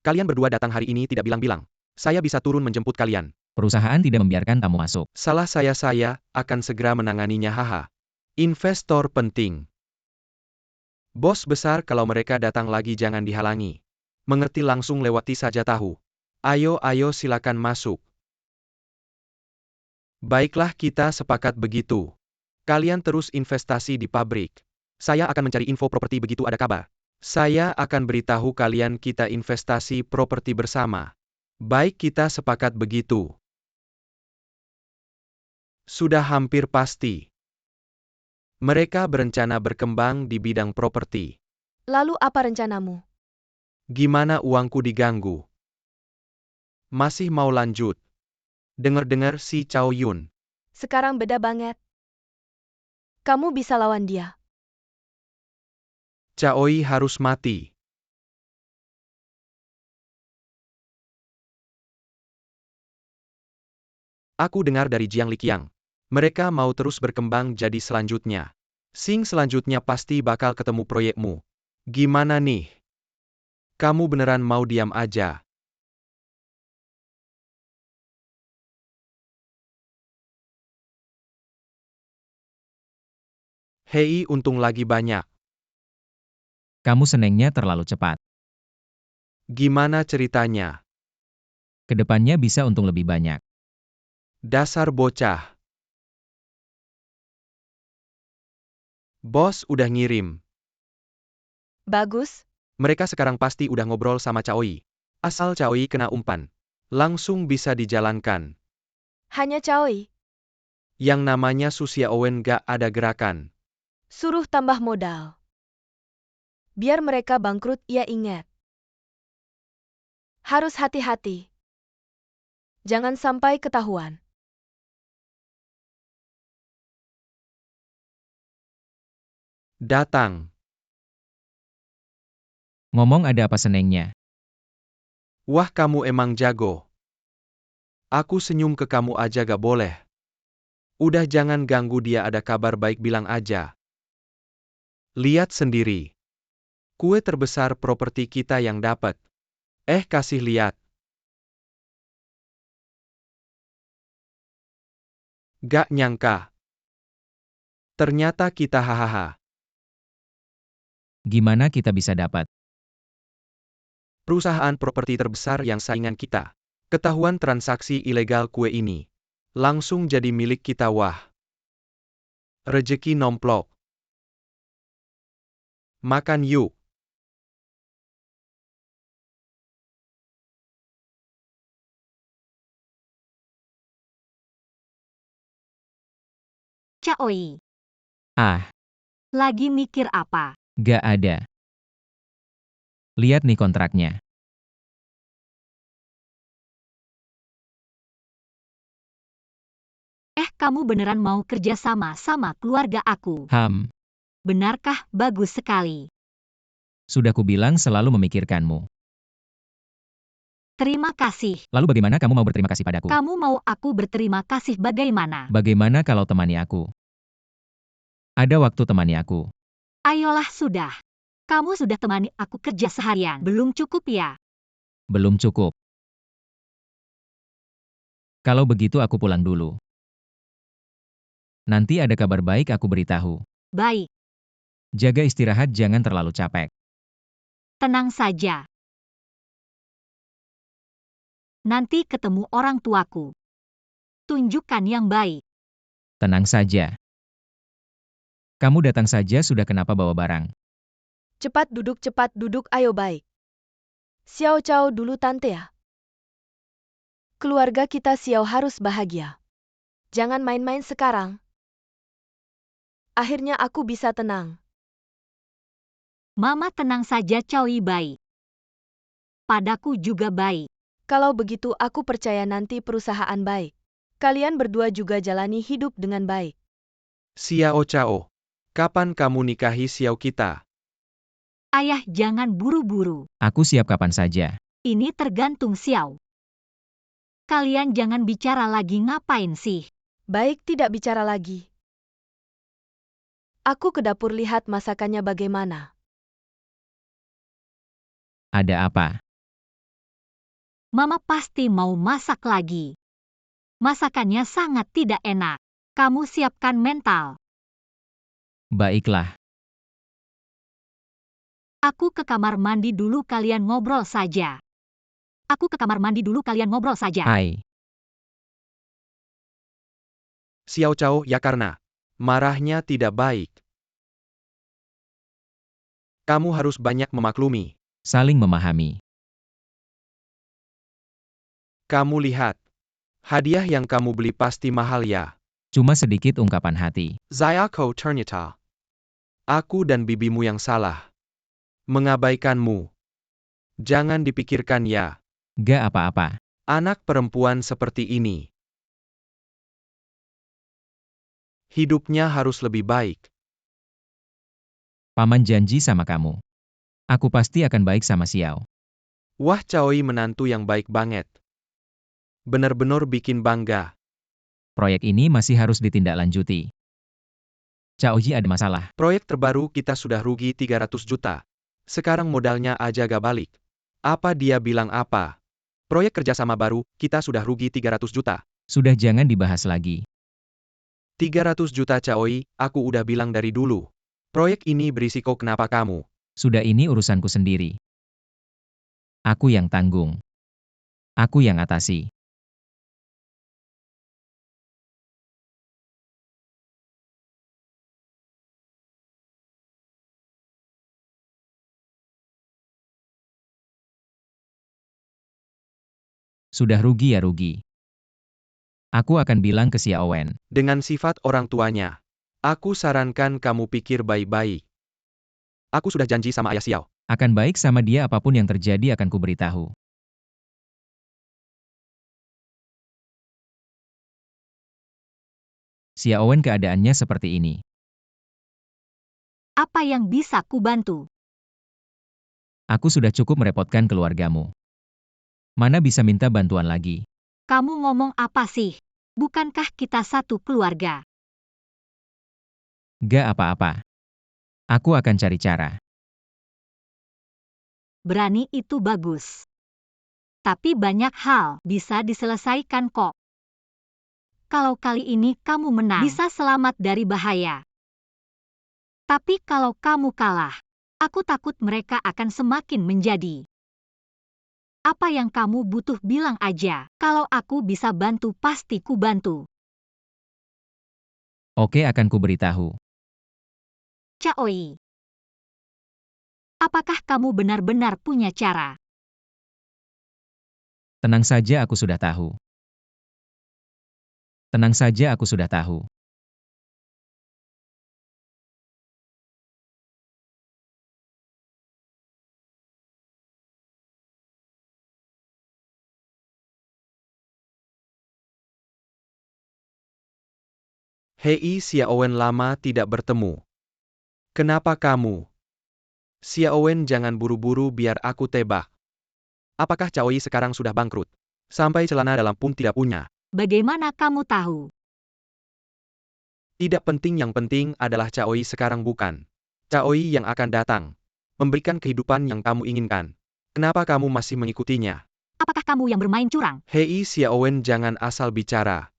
Kalian berdua datang hari ini tidak bilang-bilang. Saya bisa turun menjemput kalian. Perusahaan tidak membiarkan tamu masuk. Salah saya akan segera menanganinya haha. Investor penting. Bos besar, kalau mereka datang lagi jangan dihalangi. Mengerti, langsung lewati saja tahu. Ayo silakan masuk. Baiklah, kita sepakat begitu. Kalian terus investasi di pabrik. Saya akan mencari info properti begitu ada kabar. Saya akan beritahu kalian, kita investasi properti bersama. Baik, kita sepakat begitu. Sudah hampir pasti. Mereka berencana berkembang di bidang properti. Lalu apa rencanamu? Gimana uangku diganggu? Masih mau lanjut? Dengar-dengar si Chao Yun. Sekarang beda banget. Kamu bisa lawan dia. Chaoi harus mati. Aku dengar dari Jiang Liqiang. Mereka mau terus berkembang jadi selanjutnya. Sing selanjutnya pasti bakal ketemu proyekmu. Gimana nih? Kamu beneran mau diam aja? Hei, untung lagi banyak. Kamu senengnya terlalu cepat. Gimana ceritanya? Kedepannya bisa untung lebih banyak. Dasar bocah. Bos udah ngirim. Bagus. Mereka sekarang pasti udah ngobrol sama Chaoi. Asal Chaoi kena umpan, langsung bisa dijalankan. Hanya Chaoi. Yang namanya Su Xiaowen gak ada gerakan. Suruh tambah modal. Biar mereka bangkrut, ia ingat. Harus hati-hati. Jangan sampai ketahuan. Datang. Ngomong ada apa senengnya? Wah, kamu emang jago. Aku senyum ke kamu aja gak boleh. Udah jangan ganggu dia, ada kabar baik bilang aja. Lihat sendiri. Kue terbesar properti kita yang dapat. Kasih lihat. Gak nyangka. Ternyata kita hahaha. Gimana kita bisa dapat? Perusahaan properti terbesar yang saingan kita. Ketahuan transaksi ilegal kue ini. Langsung jadi milik kita, wah. Rejeki nomplok. Makan yuk. Caoi, Ah, lagi mikir apa? gak ada. Lihat nih kontraknya. Kamu beneran mau kerja sama keluarga aku? Benarkah? Bagus sekali. Sudah kubilang selalu memikirkanmu. Terima kasih. Lalu bagaimana kamu mau berterima kasih padaku? Kamu mau aku berterima kasih bagaimana? Bagaimana kalau temani aku? Ada waktu temani aku. Ayolah sudah. Kamu sudah temani aku kerja seharian. Belum cukup ya? Belum cukup. Kalau begitu aku pulang dulu. Nanti ada kabar baik aku beritahu. Baik, Jaga istirahat, jangan terlalu capek. tenang saja. Nanti ketemu orang tuaku. Tunjukkan yang baik. Tenang saja. Kamu datang saja sudah, kenapa bawa barang? Cepat duduk, ayo baik. Xiao Cao dulu tante ya. Keluarga kita Xiao harus bahagia. Jangan main-main sekarang. Akhirnya aku bisa tenang. Mama tenang saja, Caoi baik. Padaku juga baik. Kalau begitu aku percaya nanti perusahaan baik. Kalian berdua juga jalani hidup dengan baik. Xiao Cao. Kapan kamu nikahi Xiao kita? Ayah jangan buru-buru. Aku siap kapan saja. Ini tergantung Xiao. Kalian jangan bicara lagi, ngapain sih? Baik, tidak bicara lagi. Aku ke dapur lihat masakannya bagaimana. Ada apa? Mama pasti mau masak lagi. Masakannya sangat tidak enak. Kamu siapkan mental. Baiklah. Aku ke kamar mandi dulu, kalian ngobrol saja. Aku ke kamar mandi dulu, kalian ngobrol saja. Hai. Xiao Cao, ya karena marahnya tidak baik. Kamu harus banyak memaklumi. Saling memahami. Kamu lihat. Hadiah yang kamu beli pasti mahal ya. Cuma sedikit ungkapan hati. Zayako ternyata. Aku dan bibimu yang salah. Mengabaikanmu. Jangan dipikirkan ya. Gak apa-apa. Anak perempuan seperti ini. Hidupnya harus lebih baik. Paman janji sama kamu. Aku pasti akan baik sama Xiao. Wah, Caoi menantu yang baik banget. Benar-benar bikin bangga. Proyek ini masih harus ditindaklanjuti. Caoji ada masalah. Proyek terbaru kita sudah rugi 300 juta. Sekarang modalnya aja gak balik. Apa dia bilang apa? Proyek kerjasama baru, kita sudah rugi 300 juta. Sudah, jangan dibahas lagi. 300 juta Caoi, aku udah bilang dari dulu. Proyek ini berisiko, kenapa kamu? Sudah, ini urusanku sendiri. Aku yang tanggung. Aku yang atasi. Sudah rugi ya rugi. Aku akan bilang ke Xiao Wen. Dengan sifat orang tuanya. Aku sarankan kamu pikir baik-baik. Aku sudah janji sama ayah Xiao. Akan baik sama dia apapun yang terjadi akan kuberitahu. Xiaowen keadaannya seperti ini. Apa yang bisa kubantu? Aku sudah cukup merepotkan keluargamu. Mana bisa minta bantuan lagi? Kamu ngomong apa sih? Bukankah kita satu keluarga? Gak apa-apa. Aku akan cari cara. Berani itu bagus. Tapi banyak hal bisa diselesaikan kok. Kalau kali ini kamu menang, bisa selamat dari bahaya. Tapi kalau kamu kalah, aku takut mereka akan semakin menjadi. Apa yang kamu butuh bilang aja. Kalau aku bisa bantu pasti ku bantu. Oke, akan kuberitahu. Caoi. Apakah kamu benar-benar punya cara? Tenang saja, aku sudah tahu. Tenang saja, aku sudah tahu. Hei Xiaowen, lama tidak bertemu. Kenapa kamu? Xiaowen, jangan buru-buru biar aku tebak. Apakah Caoi sekarang sudah bangkrut? Sampai celana dalam pun tidak punya. Bagaimana kamu tahu? Tidak penting, yang penting adalah Caoi sekarang bukan Caoi yang akan datang. Memberikan kehidupan yang kamu inginkan. Kenapa kamu masih mengikutinya? Apakah kamu yang bermain curang? Hei Xiaowen, jangan asal bicara.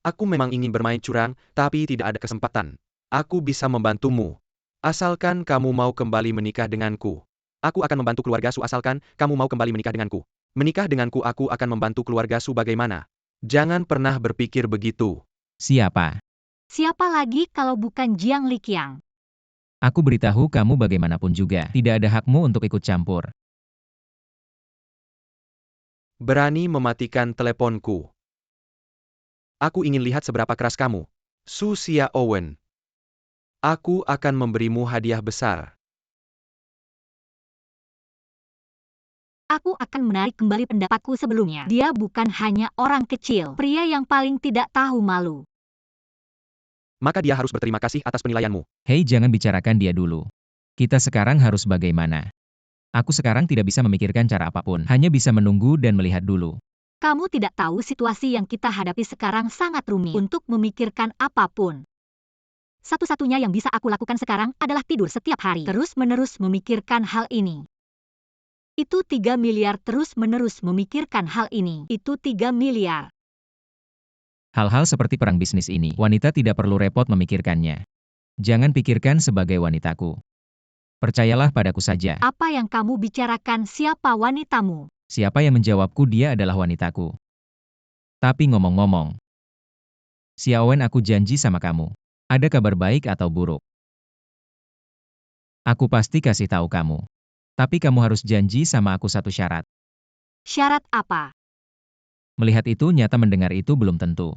Aku memang ingin bermain curang, tapi tidak ada kesempatan. Aku bisa membantumu. Asalkan kamu mau kembali menikah denganku. Aku akan membantu keluarga Su asalkan kamu mau kembali menikah denganku. Menikah denganku, aku akan membantu keluarga Su bagaimana? Jangan pernah berpikir begitu. Siapa? Siapa lagi kalau bukan Jiang Liqiang? Aku beritahu kamu bagaimanapun juga, tidak ada hakmu untuk ikut campur. Berani mematikan teleponku. Aku ingin lihat seberapa keras kamu. Su Xiaowen. Aku akan memberimu hadiah besar. Aku akan menarik kembali pendapatku sebelumnya. Dia bukan hanya orang kecil, pria yang paling tidak tahu malu. Maka dia harus berterima kasih atas penilaianmu. Hei, jangan bicarakan dia dulu. Kita sekarang harus bagaimana? Aku sekarang tidak bisa memikirkan cara apapun, hanya bisa menunggu dan melihat dulu. Kamu tidak tahu situasi yang kita hadapi sekarang sangat rumit untuk memikirkan apapun. Satu-satunya yang bisa aku lakukan sekarang adalah tidur setiap hari, terus-menerus memikirkan hal ini. Itu 3 miliar terus-menerus memikirkan hal ini. Itu 3 miliar. Hal-hal seperti perang bisnis ini, wanita tidak perlu repot memikirkannya. Jangan pikirkan sebagai wanitaku. Percayalah padaku saja. Apa yang kamu bicarakan, siapa wanitamu? Siapa yang menjawabku, dia adalah wanitaku. Tapi ngomong-ngomong, Xiaowen, aku janji sama kamu. Ada kabar baik atau buruk? Aku pasti kasih tahu kamu. Tapi kamu harus janji sama aku satu syarat. Syarat apa? Melihat itu nyata, mendengar itu belum tentu.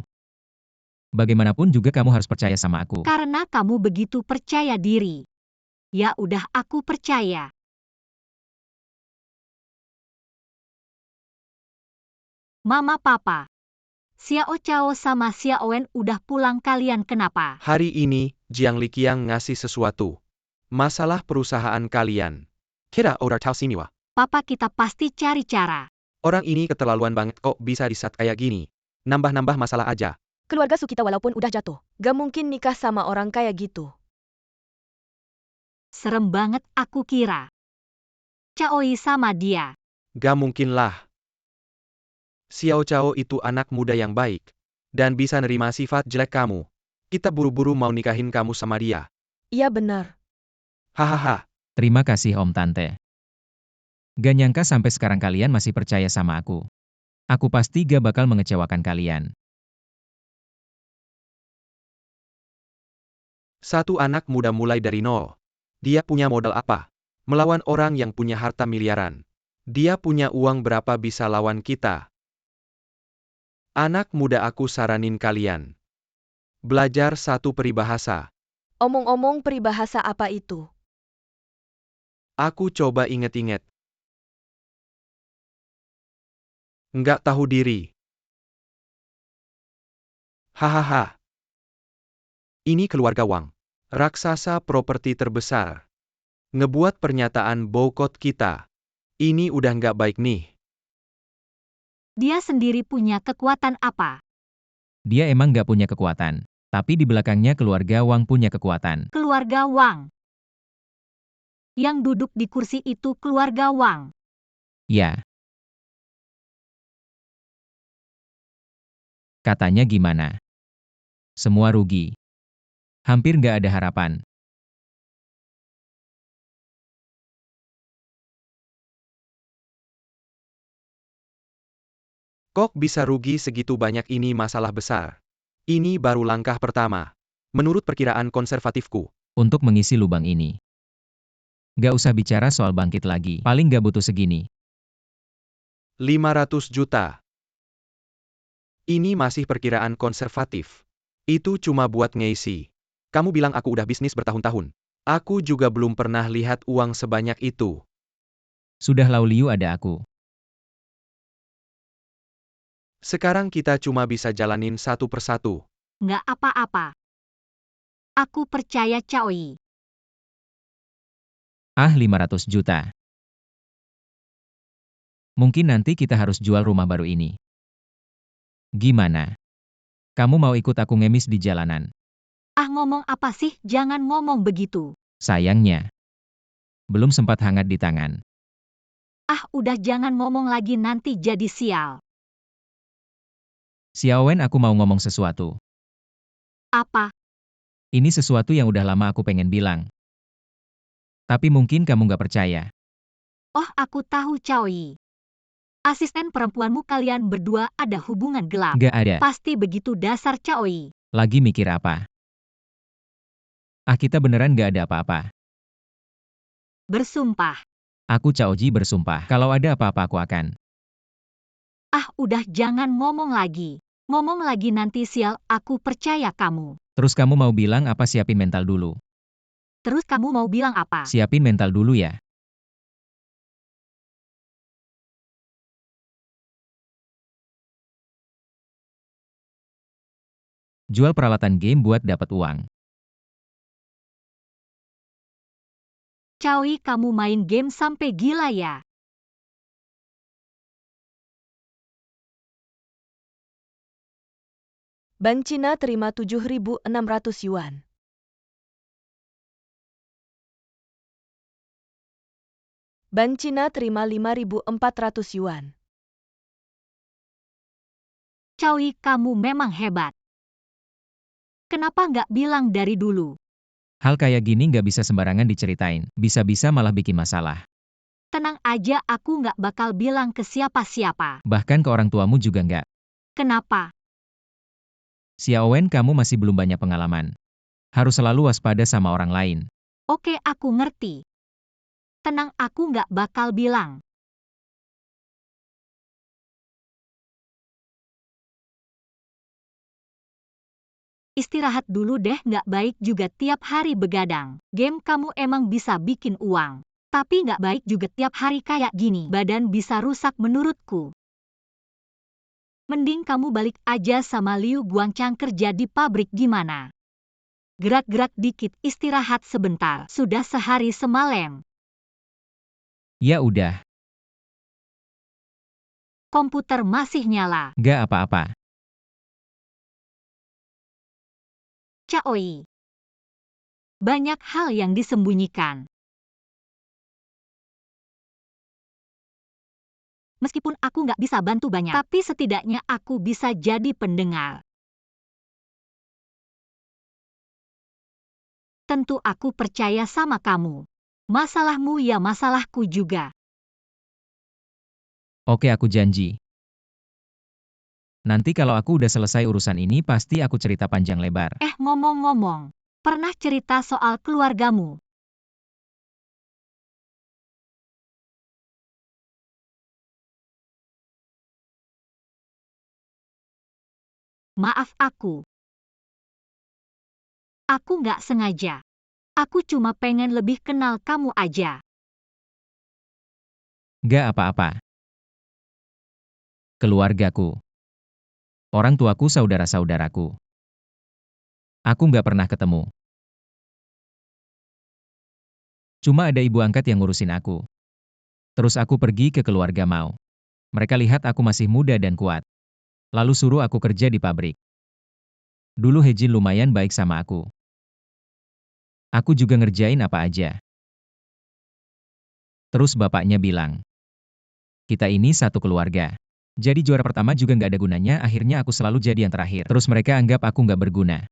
Bagaimanapun juga kamu harus percaya sama aku. Karena kamu begitu percaya diri. Ya udah, aku percaya. Mama Papa. Xiao Chao sama Xiaowen udah pulang, kalian kenapa? Hari ini, Jiang Liqiang ngasih sesuatu. Masalah perusahaan kalian. Kira udah tahu sini wah. Papa, kita pasti cari cara. Orang ini keterlaluan banget kok bisa di saat kayak gini. Nambah-nambah masalah aja. Keluarga Su kita walaupun udah jatuh, gak mungkin nikah sama orang kayak gitu. Serem banget aku kira. Caoi sama dia. Gak mungkin lah. Xiao Chao itu anak muda yang baik. Dan bisa nerima sifat jelek kamu. Kita buru-buru mau nikahin kamu sama dia. Iya benar. Hahaha. Terima kasih Om Tante. Gak nyangka sampai sekarang kalian masih percaya sama aku. Aku pasti gak bakal mengecewakan kalian. Satu anak muda mulai dari nol. Dia punya modal apa? Melawan orang yang punya harta miliaran. Dia punya uang berapa bisa lawan kita? Anak muda, aku saranin kalian. Belajar satu peribahasa. Omong-omong, peribahasa apa itu? Aku coba inget-inget. Nggak tahu diri. Hahaha. Ini keluarga Wang. Raksasa properti terbesar. Ngebuat pernyataan boikot kita. Ini udah nggak baik nih. Dia sendiri punya kekuatan apa? Dia emang nggak punya kekuatan. Tapi di belakangnya keluarga Wang punya kekuatan. Keluarga Wang. Yang duduk di kursi itu keluarga Wang. Ya. Katanya gimana? Semua rugi. Hampir nggak ada harapan. Kok bisa rugi segitu banyak, ini masalah besar. Ini baru langkah pertama. Menurut perkiraan konservatifku. Untuk mengisi lubang ini. Nggak usah bicara soal bangkit lagi. Paling nggak butuh segini. 500 juta. Ini masih perkiraan konservatif. Itu cuma buat ngisi. Kamu bilang aku udah bisnis bertahun-tahun. Aku juga belum pernah lihat uang sebanyak itu. Sudah Lauliu ada aku. Sekarang kita cuma bisa jalanin satu persatu. Nggak apa-apa. Aku percaya Caoi. 500 juta. Mungkin nanti kita harus jual rumah baru ini. Gimana? Kamu mau ikut aku ngemis di jalanan? Ngomong apa sih? Jangan ngomong begitu. Sayangnya. Belum sempat hangat di tangan. Udah jangan ngomong lagi, nanti jadi sial. Xiaowen, aku mau ngomong sesuatu. Apa? Ini sesuatu yang udah lama aku pengen bilang. Tapi mungkin kamu nggak percaya. Aku tahu Caoi. Asisten perempuanmu, kalian berdua ada hubungan gelap. Nggak ada. Pasti begitu dasar Caoi. Lagi mikir apa? Kita beneran nggak ada apa-apa. Bersumpah. Aku Caoji bersumpah. Kalau ada apa-apa aku akan. Udah jangan ngomong lagi. Ngomong lagi nanti sial, aku percaya kamu. Terus kamu mau bilang apa? Siapin mental dulu. Terus kamu mau bilang apa? Siapin mental dulu ya. Jual peralatan game buat dapat uang. Caoi, kamu main game sampai gila ya? Bank Cina terima 7.600 yuan. Bank Cina terima 5.400 yuan. Caoi, kamu memang hebat. Kenapa nggak bilang dari dulu? Hal kayak gini nggak bisa sembarangan diceritain. Bisa-bisa malah bikin masalah. Tenang aja, aku nggak bakal bilang ke siapa-siapa. Bahkan ke orang tuamu juga nggak. Kenapa? Xiaowen, kamu masih belum banyak pengalaman. Harus selalu waspada sama orang lain. Oke, aku ngerti. Tenang, aku nggak bakal bilang. Istirahat dulu deh, nggak baik juga tiap hari begadang. Game kamu emang bisa bikin uang. Tapi nggak baik juga tiap hari kayak gini. Badan bisa rusak menurutku. Mending kamu balik aja sama Liu Guangchang kerja di pabrik gimana? Gerak-gerak dikit, istirahat sebentar. Sudah sehari semalam. Ya udah, Komputer masih nyala. nggak apa-apa. Caoi. Banyak hal yang disembunyikan. Meskipun aku nggak bisa bantu banyak, tapi setidaknya aku bisa jadi pendengar. Tentu aku percaya sama kamu. Masalahmu ya masalahku juga. Oke, aku janji. Nanti kalau aku udah selesai urusan ini pasti aku cerita panjang lebar. Ngomong-ngomong, pernah cerita soal keluargamu? Maaf aku. Aku nggak sengaja. Aku cuma pengen lebih kenal kamu aja. Gak apa-apa. Keluargaku. Orang tuaku, saudara-saudaraku. Aku nggak pernah ketemu. Cuma ada ibu angkat yang ngurusin aku. Terus aku pergi ke keluarga Mao. Mereka lihat aku masih muda dan kuat. Lalu suruh aku kerja di pabrik. Dulu Hejin lumayan baik sama aku. Aku juga ngerjain apa aja. Terus bapaknya bilang, kita ini satu keluarga. Jadi juara pertama juga nggak ada gunanya, akhirnya aku selalu jadi yang terakhir. Terus mereka anggap aku nggak berguna.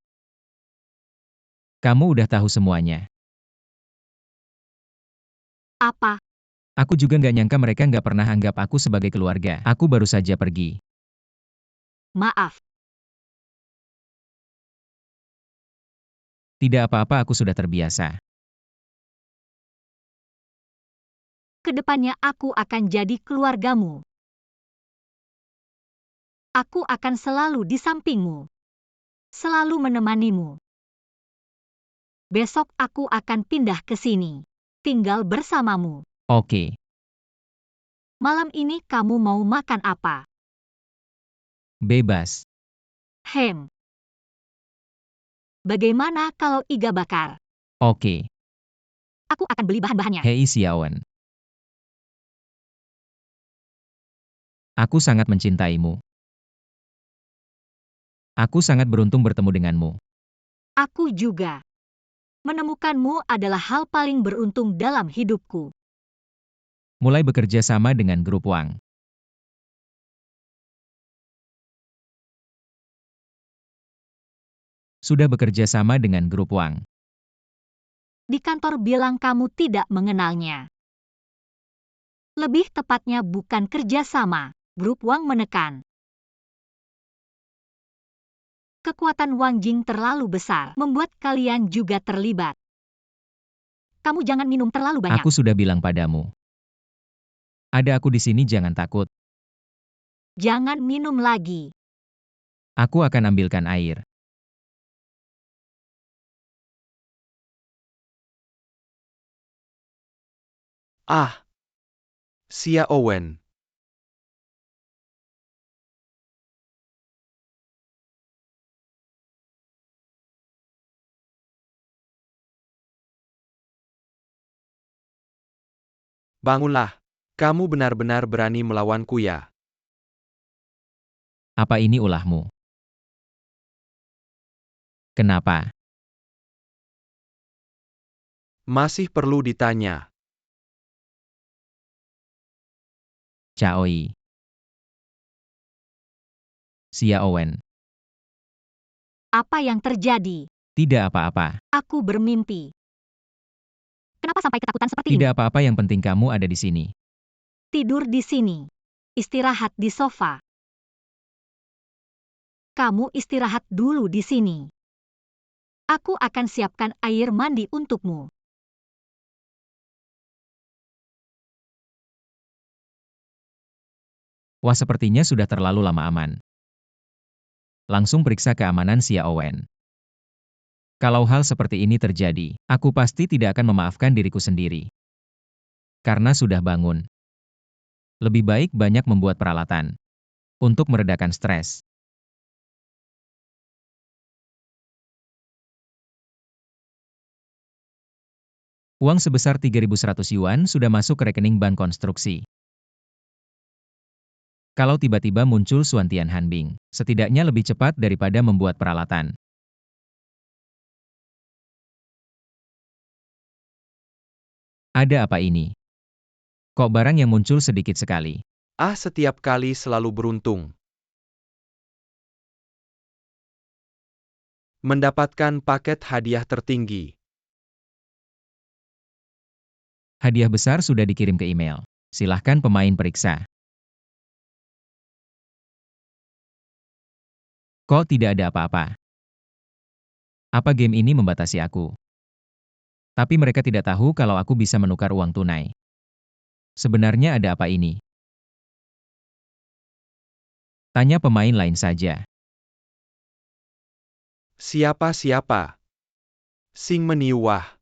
Kamu udah tahu semuanya. Apa? Aku juga nggak nyangka mereka nggak pernah anggap aku sebagai keluarga. Aku baru saja pergi. Maaf. Tidak apa-apa, aku sudah terbiasa. Kedepannya aku akan jadi keluargamu. Aku akan selalu di sampingmu. Selalu menemanimu. Besok aku akan pindah ke sini. Tinggal bersamamu. Oke, Malam ini kamu mau makan apa? bebas. Bagaimana kalau iga bakar? Oke. Aku akan beli bahan-bahannya. Hei Xiaowen. Aku sangat mencintaimu. Aku sangat beruntung bertemu denganmu. Aku juga. Menemukanmu adalah hal paling beruntung dalam hidupku. Mulai bekerja sama dengan grup Wang. Sudah bekerja sama dengan grup Wang. Di kantor bilang kamu tidak mengenalnya. Lebih tepatnya bukan kerja sama. Grup Wang menekan. Kekuatan Wang Jing terlalu besar, membuat kalian juga terlibat. Kamu jangan minum terlalu banyak. Aku sudah bilang padamu. Ada aku di sini, jangan takut. Jangan minum lagi. Aku akan ambilkan air. Ah, Xia Owen. Bangunlah. Kamu benar-benar berani melawanku ya. Apa ini ulahmu? Kenapa? Masih perlu ditanya. Chaoi. Xiaowen. Apa yang terjadi? Tidak apa-apa. Aku bermimpi. Kenapa sampai ketakutan seperti ini? Tidak apa-apa, yang penting kamu ada di sini. Tidur di sini. Istirahat di sofa. Kamu istirahat dulu di sini. Aku akan siapkan air mandi untukmu. Wah, sepertinya sudah terlalu lama aman. Langsung periksa keamanan Xiaowen. Kalau hal seperti ini terjadi, aku pasti tidak akan memaafkan diriku sendiri. Karena sudah bangun. Lebih baik banyak membuat peralatan. Untuk meredakan stres. Uang sebesar 3.100 yuan sudah masuk ke rekening bank konstruksi. Kalau tiba-tiba muncul Suan Tianhanbing, setidaknya lebih cepat daripada membuat peralatan. Ada apa ini? Kok barang yang muncul sedikit sekali? Ah, setiap kali selalu beruntung. Mendapatkan paket hadiah tertinggi. Hadiah besar sudah dikirim ke email. Silahkan pemain periksa. Kok tidak ada apa-apa? Apa game ini membatasi aku? Tapi mereka tidak tahu kalau aku bisa menukar uang tunai. Sebenarnya ada apa ini? Tanya pemain lain saja. Siapa? Sing Meniwah.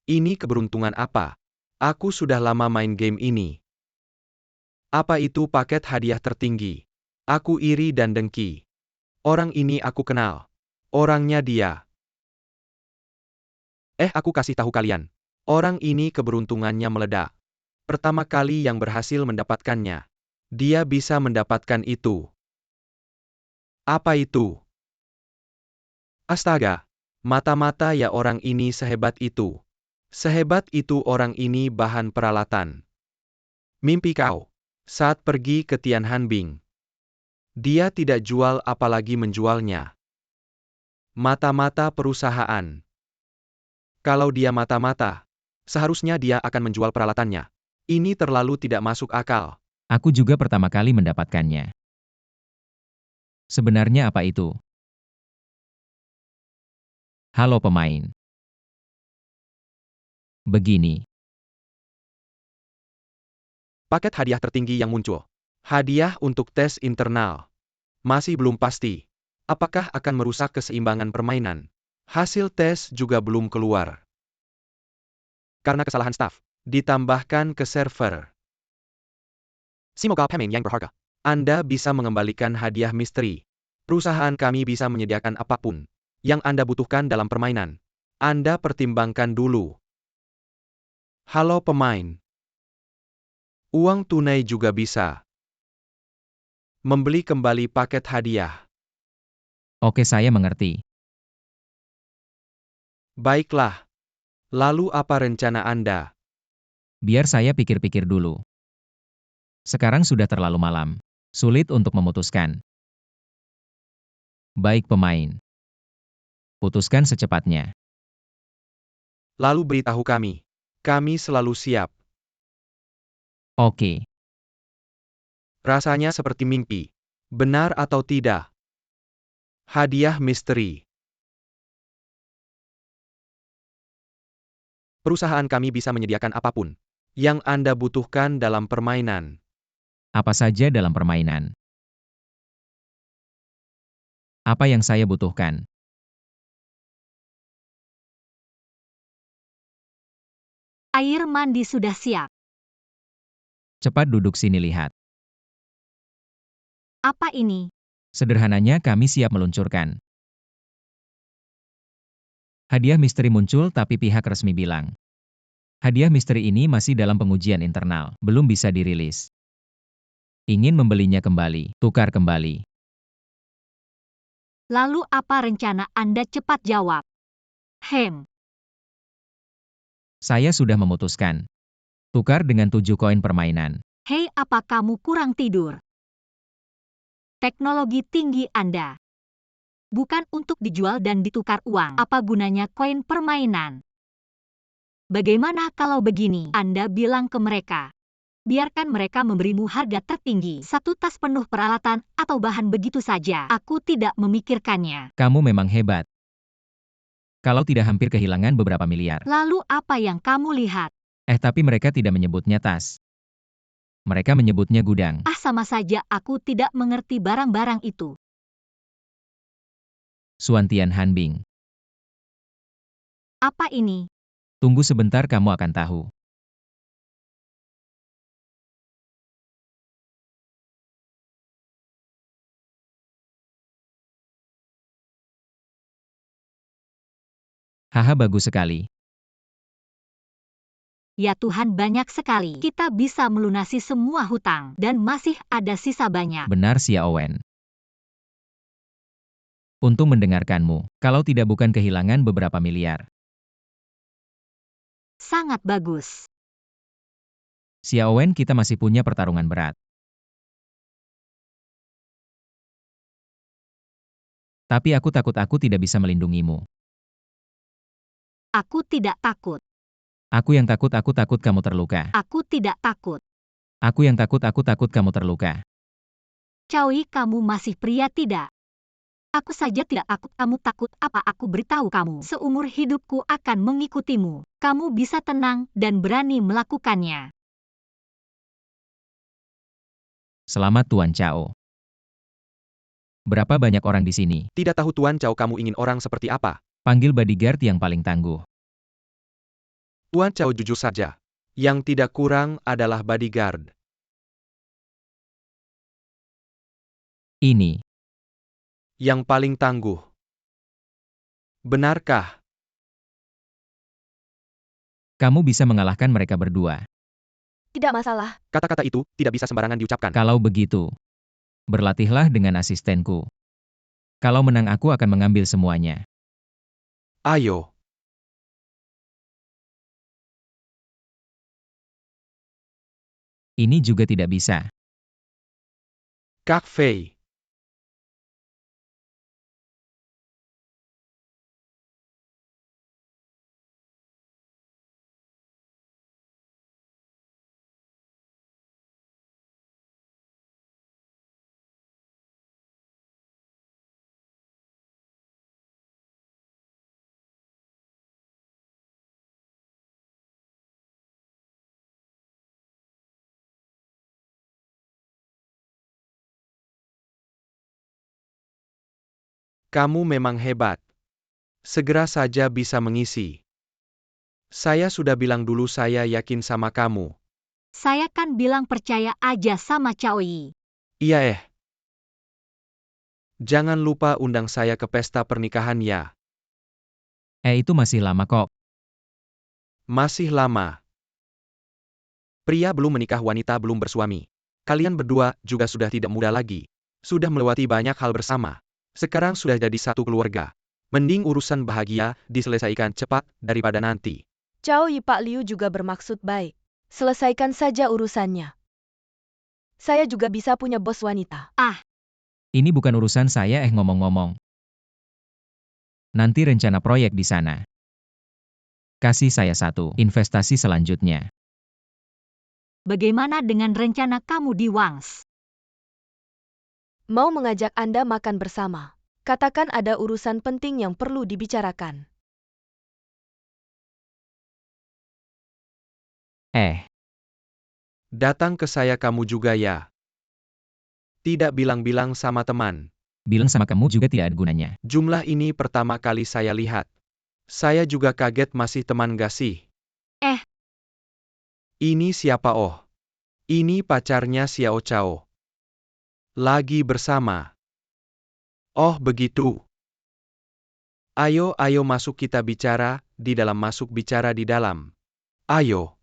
Ini keberuntungan apa? Aku sudah lama main game ini. Apa itu paket hadiah tertinggi? Aku iri dan dengki. Orang ini aku kenal. Orangnya dia. Aku kasih tahu kalian. Orang ini keberuntungannya meledak. Pertama kali yang berhasil mendapatkannya. Dia bisa mendapatkan itu. Apa itu? Astaga. Mata-mata ya, orang ini sehebat itu. Sehebat itu orang ini bahan peralatan. Mimpi kau. Saat pergi ke Tianhanbing. Dia tidak jual apalagi menjualnya. Mata-mata perusahaan. Kalau dia mata-mata, seharusnya dia akan menjual peralatannya. Ini terlalu tidak masuk akal. Aku juga pertama kali mendapatkannya. Sebenarnya apa itu? Halo pemain. Begini. Paket hadiah tertinggi yang muncul. Hadiah untuk tes internal. Masih belum pasti. Apakah akan merusak keseimbangan permainan? Hasil tes juga belum keluar. Karena kesalahan staf, ditambahkan ke server. Semoga pemain yang berharga. Anda bisa mengembalikan hadiah misteri. Perusahaan kami bisa menyediakan apapun yang Anda butuhkan dalam permainan. Anda pertimbangkan dulu. Halo pemain. Uang tunai juga bisa. Membeli kembali paket hadiah. Oke, saya mengerti. Baiklah. Lalu apa rencana Anda? Biar saya pikir-pikir dulu. Sekarang sudah terlalu malam. Sulit untuk memutuskan. Baik pemain. Putuskan secepatnya. Lalu beritahu kami. Kami selalu siap. Oke. Rasanya seperti mimpi. Benar atau tidak? Hadiah misteri. Perusahaan kami bisa menyediakan apapun yang Anda butuhkan dalam permainan. Apa saja dalam permainan? Apa yang saya butuhkan? Air mandi sudah siap. Cepat duduk sini lihat. Apa ini? Sederhananya kami siap meluncurkan. Hadiah misteri muncul tapi pihak resmi bilang. Hadiah misteri ini masih dalam pengujian internal, belum bisa dirilis. Ingin membelinya kembali, tukar kembali. Lalu apa rencana Anda? Cepat jawab. Saya sudah memutuskan. Tukar dengan 7 koin permainan. Hei, apa kamu kurang tidur? Teknologi tinggi Anda. Bukan untuk dijual dan ditukar uang. Apa gunanya koin permainan? Bagaimana kalau begini? Anda bilang ke mereka. Biarkan mereka memberimu harga tertinggi. 1 tas penuh peralatan atau bahan begitu saja. Aku tidak memikirkannya. Kamu memang hebat. Kalau tidak hampir kehilangan beberapa miliar. Lalu apa yang kamu lihat? Tapi mereka tidak menyebutnya tas. Mereka menyebutnya gudang. Sama saja aku tidak mengerti barang-barang itu. Suan Tianhanbing. Apa ini? Tunggu sebentar, kamu akan tahu. Haha, bagus sekali. Ya Tuhan, banyak sekali. Kita bisa melunasi semua hutang. Dan masih ada sisa banyak. Benar, Xiaowen. Untung mendengarkanmu. Kalau tidak bukan kehilangan beberapa miliar. Sangat bagus. Xiaowen, kita masih punya pertarungan berat. Tapi aku takut aku tidak bisa melindungimu. Aku tidak takut. Aku yang takut, aku takut kamu terluka. Aku tidak takut. Aku yang takut, aku takut kamu terluka. Caui, kamu masih pria tidak? Aku saja tidak takut. Kamu takut apa? Aku beritahu kamu. Seumur hidupku akan mengikutimu. Kamu bisa tenang dan berani melakukannya. Selamat Tuan Cao. Berapa banyak orang di sini? Tidak tahu Tuan Cao, kamu ingin orang seperti apa? Panggil bodyguard yang paling tangguh. Tuan Cao, jujur saja. Yang tidak kurang adalah bodyguard. Ini. Yang paling tangguh. Benarkah? Kamu bisa mengalahkan mereka berdua. Tidak masalah. Kata-kata itu tidak bisa sembarangan diucapkan. Kalau begitu, berlatihlah dengan asistenku. Kalau menang aku akan mengambil semuanya. Ayo. Ini juga tidak bisa. Kak Fei. Kamu memang hebat. Segera saja bisa mengisi. Saya sudah bilang dulu saya yakin sama kamu. Saya kan bilang percaya aja sama Chaoyi. Iya Jangan lupa undang saya ke pesta pernikahan ya. Itu masih lama kok. Masih lama. Pria belum menikah, wanita belum bersuami. Kalian berdua juga sudah tidak muda lagi. Sudah melewati banyak hal bersama. Sekarang sudah jadi satu keluarga. Mending urusan bahagia diselesaikan cepat daripada nanti. Chaoyi Pak Liu juga bermaksud baik. Selesaikan saja urusannya. Saya juga bisa punya bos wanita. Ini bukan urusan saya ngomong-ngomong. Nanti rencana proyek di sana. Kasih saya satu investasi selanjutnya. Bagaimana dengan rencana kamu di Wangs? Mau mengajak Anda makan bersama. Katakan ada urusan penting yang perlu dibicarakan. Datang ke saya kamu juga ya. Tidak bilang-bilang sama teman. Bilang sama kamu juga tidak ada gunanya. Jumlah ini pertama kali saya lihat. Saya juga kaget masih teman gak sih? Ini siapa oh? Ini pacarnya Xiao Chao. Lagi bersama. Oh begitu. Ayo masuk kita bicara, di dalam masuk bicara di dalam. Ayo.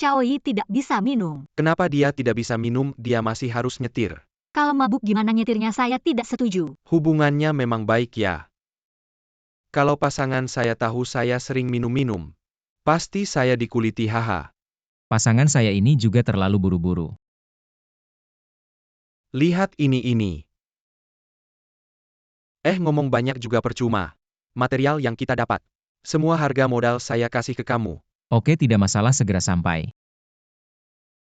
Chaoyi tidak bisa minum. Kenapa dia tidak bisa minum, dia masih harus nyetir. Kalau mabuk gimana nyetirnya, saya tidak setuju. Hubungannya memang baik ya. Kalau pasangan saya tahu saya sering minum-minum, pasti saya dikuliti haha. Pasangan saya ini juga terlalu buru-buru. Lihat ini. Ngomong banyak juga percuma. Material yang kita dapat. Semua harga modal saya kasih ke kamu. Oke, tidak masalah, segera sampai.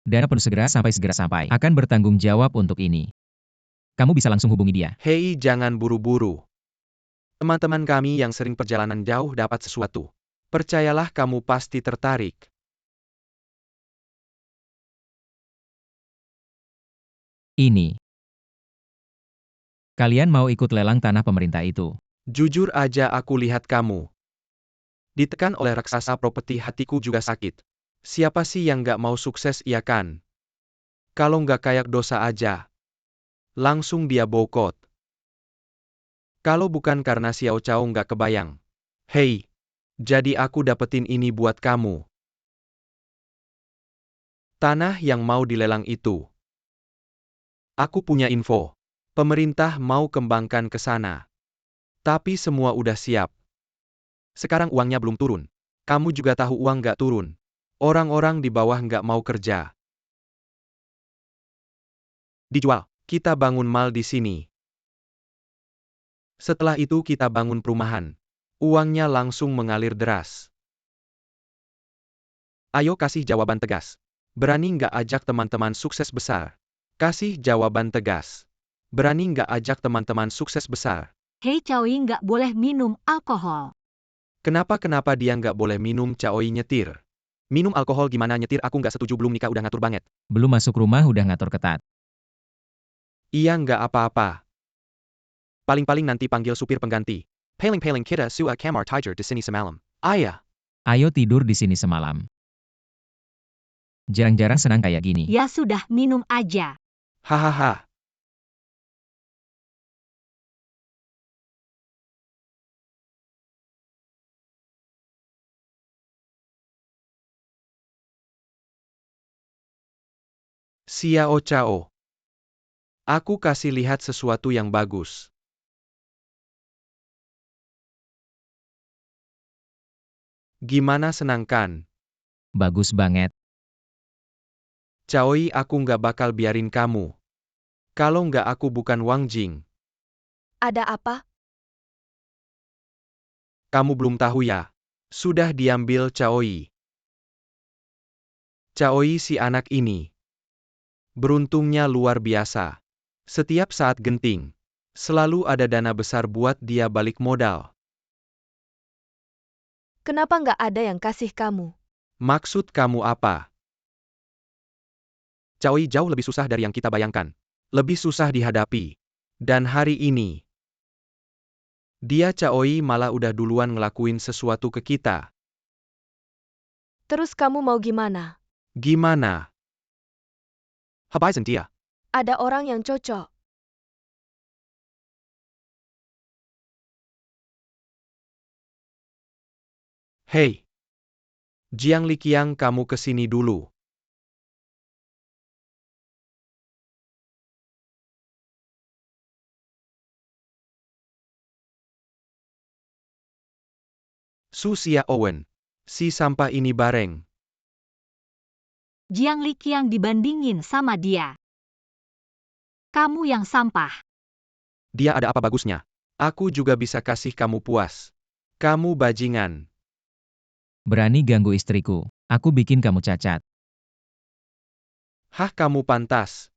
Dana penuh segera sampai. Akan bertanggung jawab untuk ini. Kamu bisa langsung hubungi dia. Hei, jangan buru-buru. Teman-teman kami yang sering perjalanan jauh dapat sesuatu. Percayalah kamu pasti tertarik. Ini. Kalian mau ikut lelang tanah pemerintah itu? Jujur aja aku lihat kamu ditekan oleh raksasa properti, hatiku juga sakit. Siapa sih yang gak mau sukses, iya kan? Kalau gak kayak dosa aja. Langsung dia boikot. Kalau bukan karena Xiao Chao gak kebayang. Hei, jadi aku dapetin ini buat kamu. Tanah yang mau dilelang itu. Aku punya info. Pemerintah mau kembangkan ke sana. Tapi semua udah siap. Sekarang uangnya belum turun. Kamu juga tahu uang gak turun. Orang-orang di bawah gak mau kerja. Dijual. Kita bangun mal di sini. Setelah itu kita bangun perumahan. Uangnya langsung mengalir deras. Ayo kasih jawaban tegas. Berani nggak ajak teman-teman sukses besar? Kasih jawaban tegas. Berani nggak ajak teman-teman sukses besar? Hei, Chaoyi nggak boleh minum alkohol. Kenapa dia nggak boleh minum? Chaoyi nyetir. Minum alkohol gimana nyetir? Aku nggak setuju, belum nikah udah ngatur banget. Belum masuk rumah udah ngatur ketat. Iya nggak apa-apa. Paling-paling nanti panggil supir pengganti. Paling kita suka kamar tidur di sini semalam. Ayah. Ayo tidur di sini semalam. Jarang-jarang senang kayak gini. Ya sudah, minum aja. Hahaha. Xiao Chao. Aku kasih lihat sesuatu yang bagus. Gimana, senang kan? Bagus banget. Caoi, aku nggak bakal biarin kamu. Kalau nggak aku bukan Wang Jing. Ada apa? Kamu belum tahu ya? Sudah diambil Caoi. Caoi si anak ini. Beruntungnya luar biasa. Setiap saat genting, selalu ada dana besar buat dia balik modal. Kenapa nggak ada yang kasih kamu? Maksud kamu apa? Caoi jauh lebih susah dari yang kita bayangkan. Lebih susah dihadapi. Dan hari ini, dia Caoi malah udah duluan ngelakuin sesuatu ke kita. Terus kamu mau gimana? Gimana? Habaisan dia. Ada orang yang cocok. Hei. Jiang Liqiang, kamu kesini dulu. Su Xia Owen. Si sampah ini bareng. Jiang Liqiang dibandingin sama dia. Kamu yang sampah. Dia ada apa bagusnya? Aku juga bisa kasih kamu puas. Kamu bajingan. Berani ganggu istriku. Aku bikin kamu cacat. Hah, kamu pantas.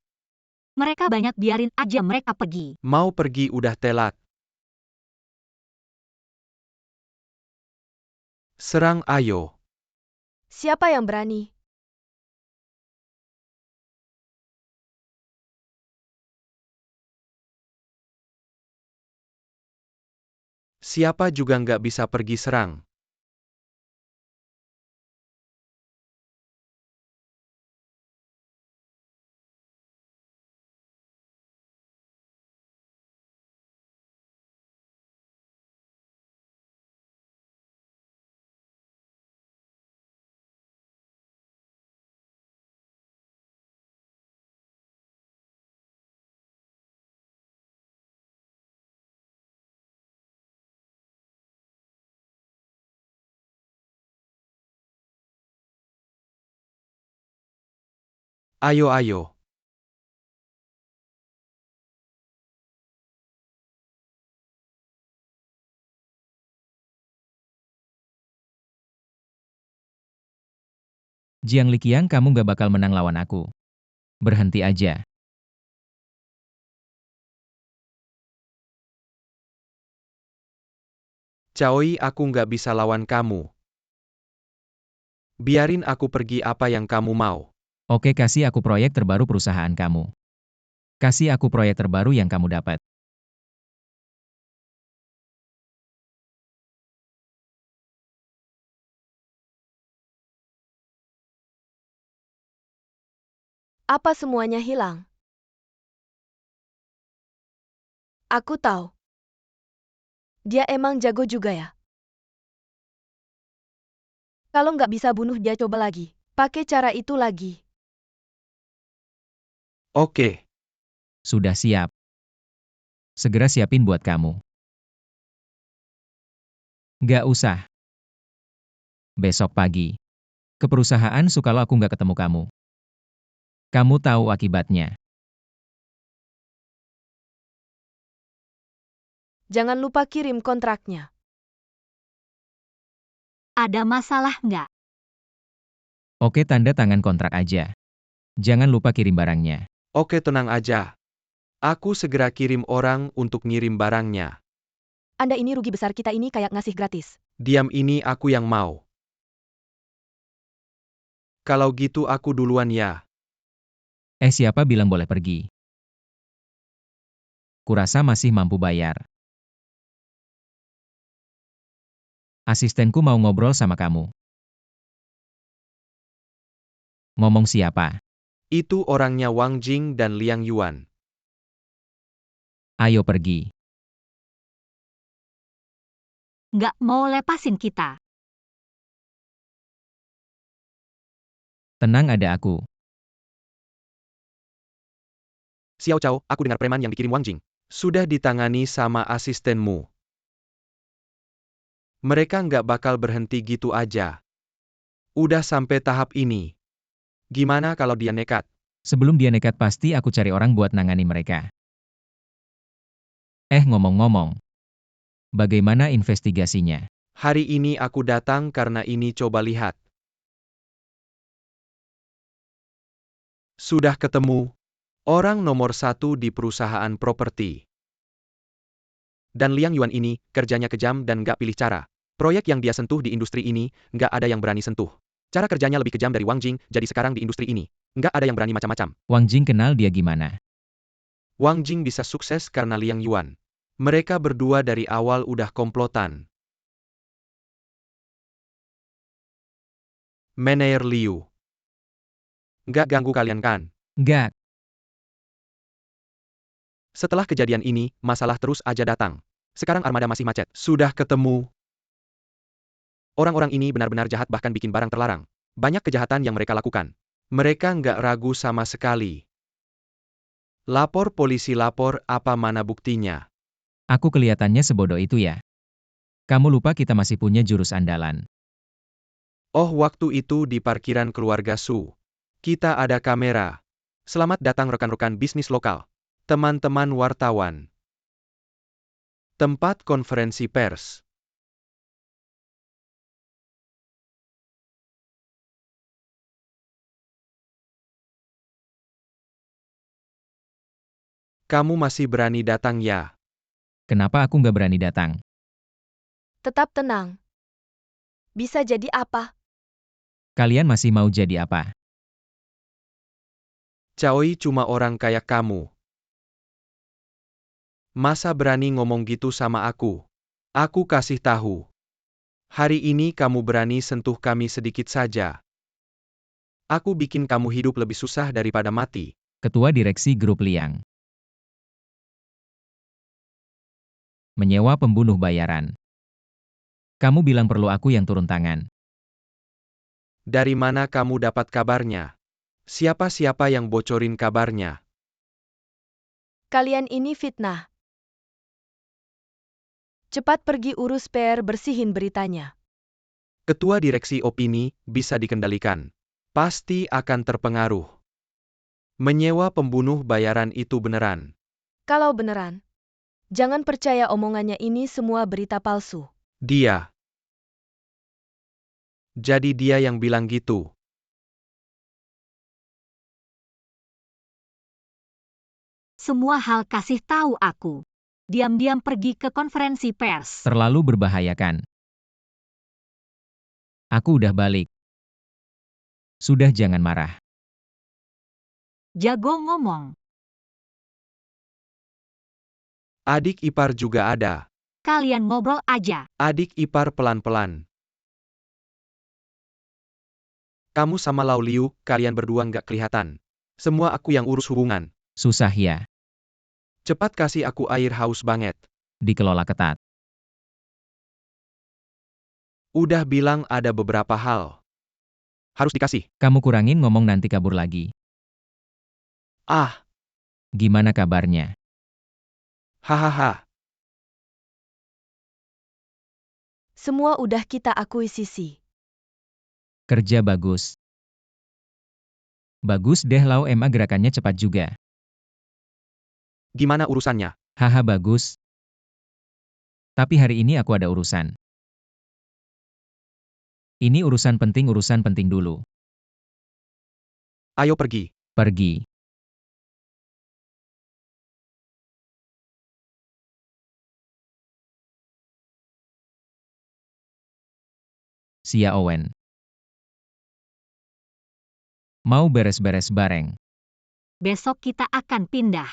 Mereka banyak, biarin aja mereka pergi. Mau pergi udah telat. Serang, ayo. Siapa yang berani? Siapa juga nggak bisa pergi serang. Ayo, ayo. Jiang Liqiang, kamu gak bakal menang lawan aku. Berhenti aja. Caoi, aku nggak bisa lawan kamu. Biarin aku pergi, apa yang kamu mau. Oke, kasih aku proyek terbaru perusahaan kamu. Kasih aku proyek terbaru yang kamu dapat. Apa semuanya hilang? Aku tahu. Dia emang jago juga ya. Kalau nggak bisa bunuh dia, coba lagi. Pakai cara itu lagi. Oke. Sudah siap. Segera siapin buat kamu. Gak usah. Besok pagi. Ke perusahaan kalau aku nggak ketemu kamu. Kamu tahu akibatnya. Jangan lupa kirim kontraknya. Ada masalah nggak? Oke, tanda tangan kontrak aja. Jangan lupa kirim barangnya. Oke, tenang aja. Aku segera kirim orang untuk ngirim barangnya. Anda ini rugi besar, kita ini kayak ngasih gratis. Diam, ini aku yang mau. Kalau gitu aku duluan ya. Siapa bilang boleh pergi? Kurasa masih mampu bayar. Asistenku mau ngobrol sama kamu. Ngomong siapa? Itu orangnya Wang Jing dan Liang Yuan. Ayo pergi. Nggak mau lepasin kita. Tenang, ada aku. Xiao Cao, aku dengar preman yang dikirim Wang Jing sudah ditangani sama asistenmu. Mereka nggak bakal berhenti gitu aja. Udah sampai tahap ini. Gimana kalau dia nekat? Sebelum dia nekat pasti aku cari orang buat nangani mereka. Ngomong-ngomong. Bagaimana investigasinya? Hari ini aku datang karena ini, coba lihat. Sudah ketemu. Orang nomor 1 di perusahaan properti. Dan Liang Yuan ini, kerjanya kejam dan nggak pilih cara. Proyek yang dia sentuh di industri ini, nggak ada yang berani sentuh. Cara kerjanya lebih kejam dari Wang Jing, jadi sekarang di industri ini, nggak ada yang berani macam-macam. Wang Jing kenal dia gimana? Wang Jing bisa sukses karena Liang Yuan. Mereka berdua dari awal udah komplotan. Manayer Liu. Nggak ganggu kalian kan? Nggak. Setelah kejadian ini, masalah terus aja datang. Sekarang armada masih macet. Sudah ketemu. Orang-orang ini benar-benar jahat, bahkan bikin barang terlarang. Banyak kejahatan yang mereka lakukan. Mereka nggak ragu sama sekali. Lapor polisi, lapor, apa mana buktinya? Aku kelihatannya sebodoh itu ya. Kamu lupa kita masih punya jurus andalan. Oh, waktu itu di parkiran keluarga Su. Kita ada kamera. Selamat datang rekan-rekan bisnis lokal. Teman-teman wartawan. Tempat konferensi pers. Kamu masih berani datang ya? Kenapa aku nggak berani datang? Tetap tenang. Bisa jadi apa? Kalian masih mau jadi apa? Caoi cuma orang kayak kamu. Masa berani ngomong gitu sama aku? Aku kasih tahu. Hari ini kamu berani sentuh kami sedikit saja. Aku bikin kamu hidup lebih susah daripada mati. Ketua Direksi Grup Liang. Menyewa pembunuh bayaran. Kamu bilang perlu aku yang turun tangan. Dari mana kamu dapat kabarnya? Siapa-siapa yang bocorin kabarnya? Kalian ini fitnah. Cepat pergi urus PR, bersihin beritanya. Ketua Direksi opini bisa dikendalikan. Pasti akan terpengaruh. Menyewa pembunuh bayaran itu beneran. Kalau beneran, jangan percaya omongannya, ini semua berita palsu. Dia. Jadi dia yang bilang gitu. Semua hal kasih tahu aku. Diam-diam pergi ke konferensi pers. Terlalu berbahaya kan? Aku udah balik. Sudah, jangan marah. Jago ngomong. Adik ipar juga ada. Kalian ngobrol aja. Adik ipar pelan-pelan. Kamu sama Lau Liu, kalian berdua nggak kelihatan. Semua aku yang urus hubungan. Susah ya. Cepat kasih aku air, haus banget. Dikelola ketat. Udah bilang ada beberapa hal. Harus dikasih. Kamu kurangin ngomong, nanti kabur lagi. Ah, Gimana kabarnya? hahaha. Semua udah kita akuisisi. Kerja bagus. Bagus deh Lau, MA gerakannya cepat juga. Gimana urusannya? Haha, bagus. Tapi hari ini aku ada urusan. Ini urusan penting dulu. Ayo pergi. Pergi. Xia Owen. Mau beres-beres bareng. Besok kita akan pindah.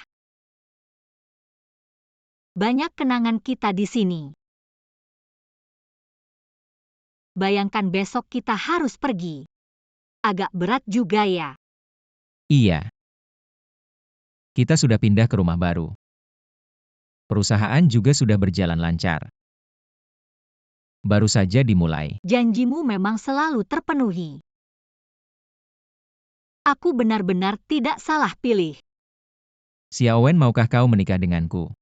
Banyak kenangan kita di sini. Bayangkan besok kita harus pergi. Agak berat juga ya. Iya. Kita sudah pindah ke rumah baru. Perusahaan juga sudah berjalan lancar. Baru saja dimulai. Janjimu memang selalu terpenuhi. Aku benar-benar tidak salah pilih. Xiaowen, maukah kau menikah denganku?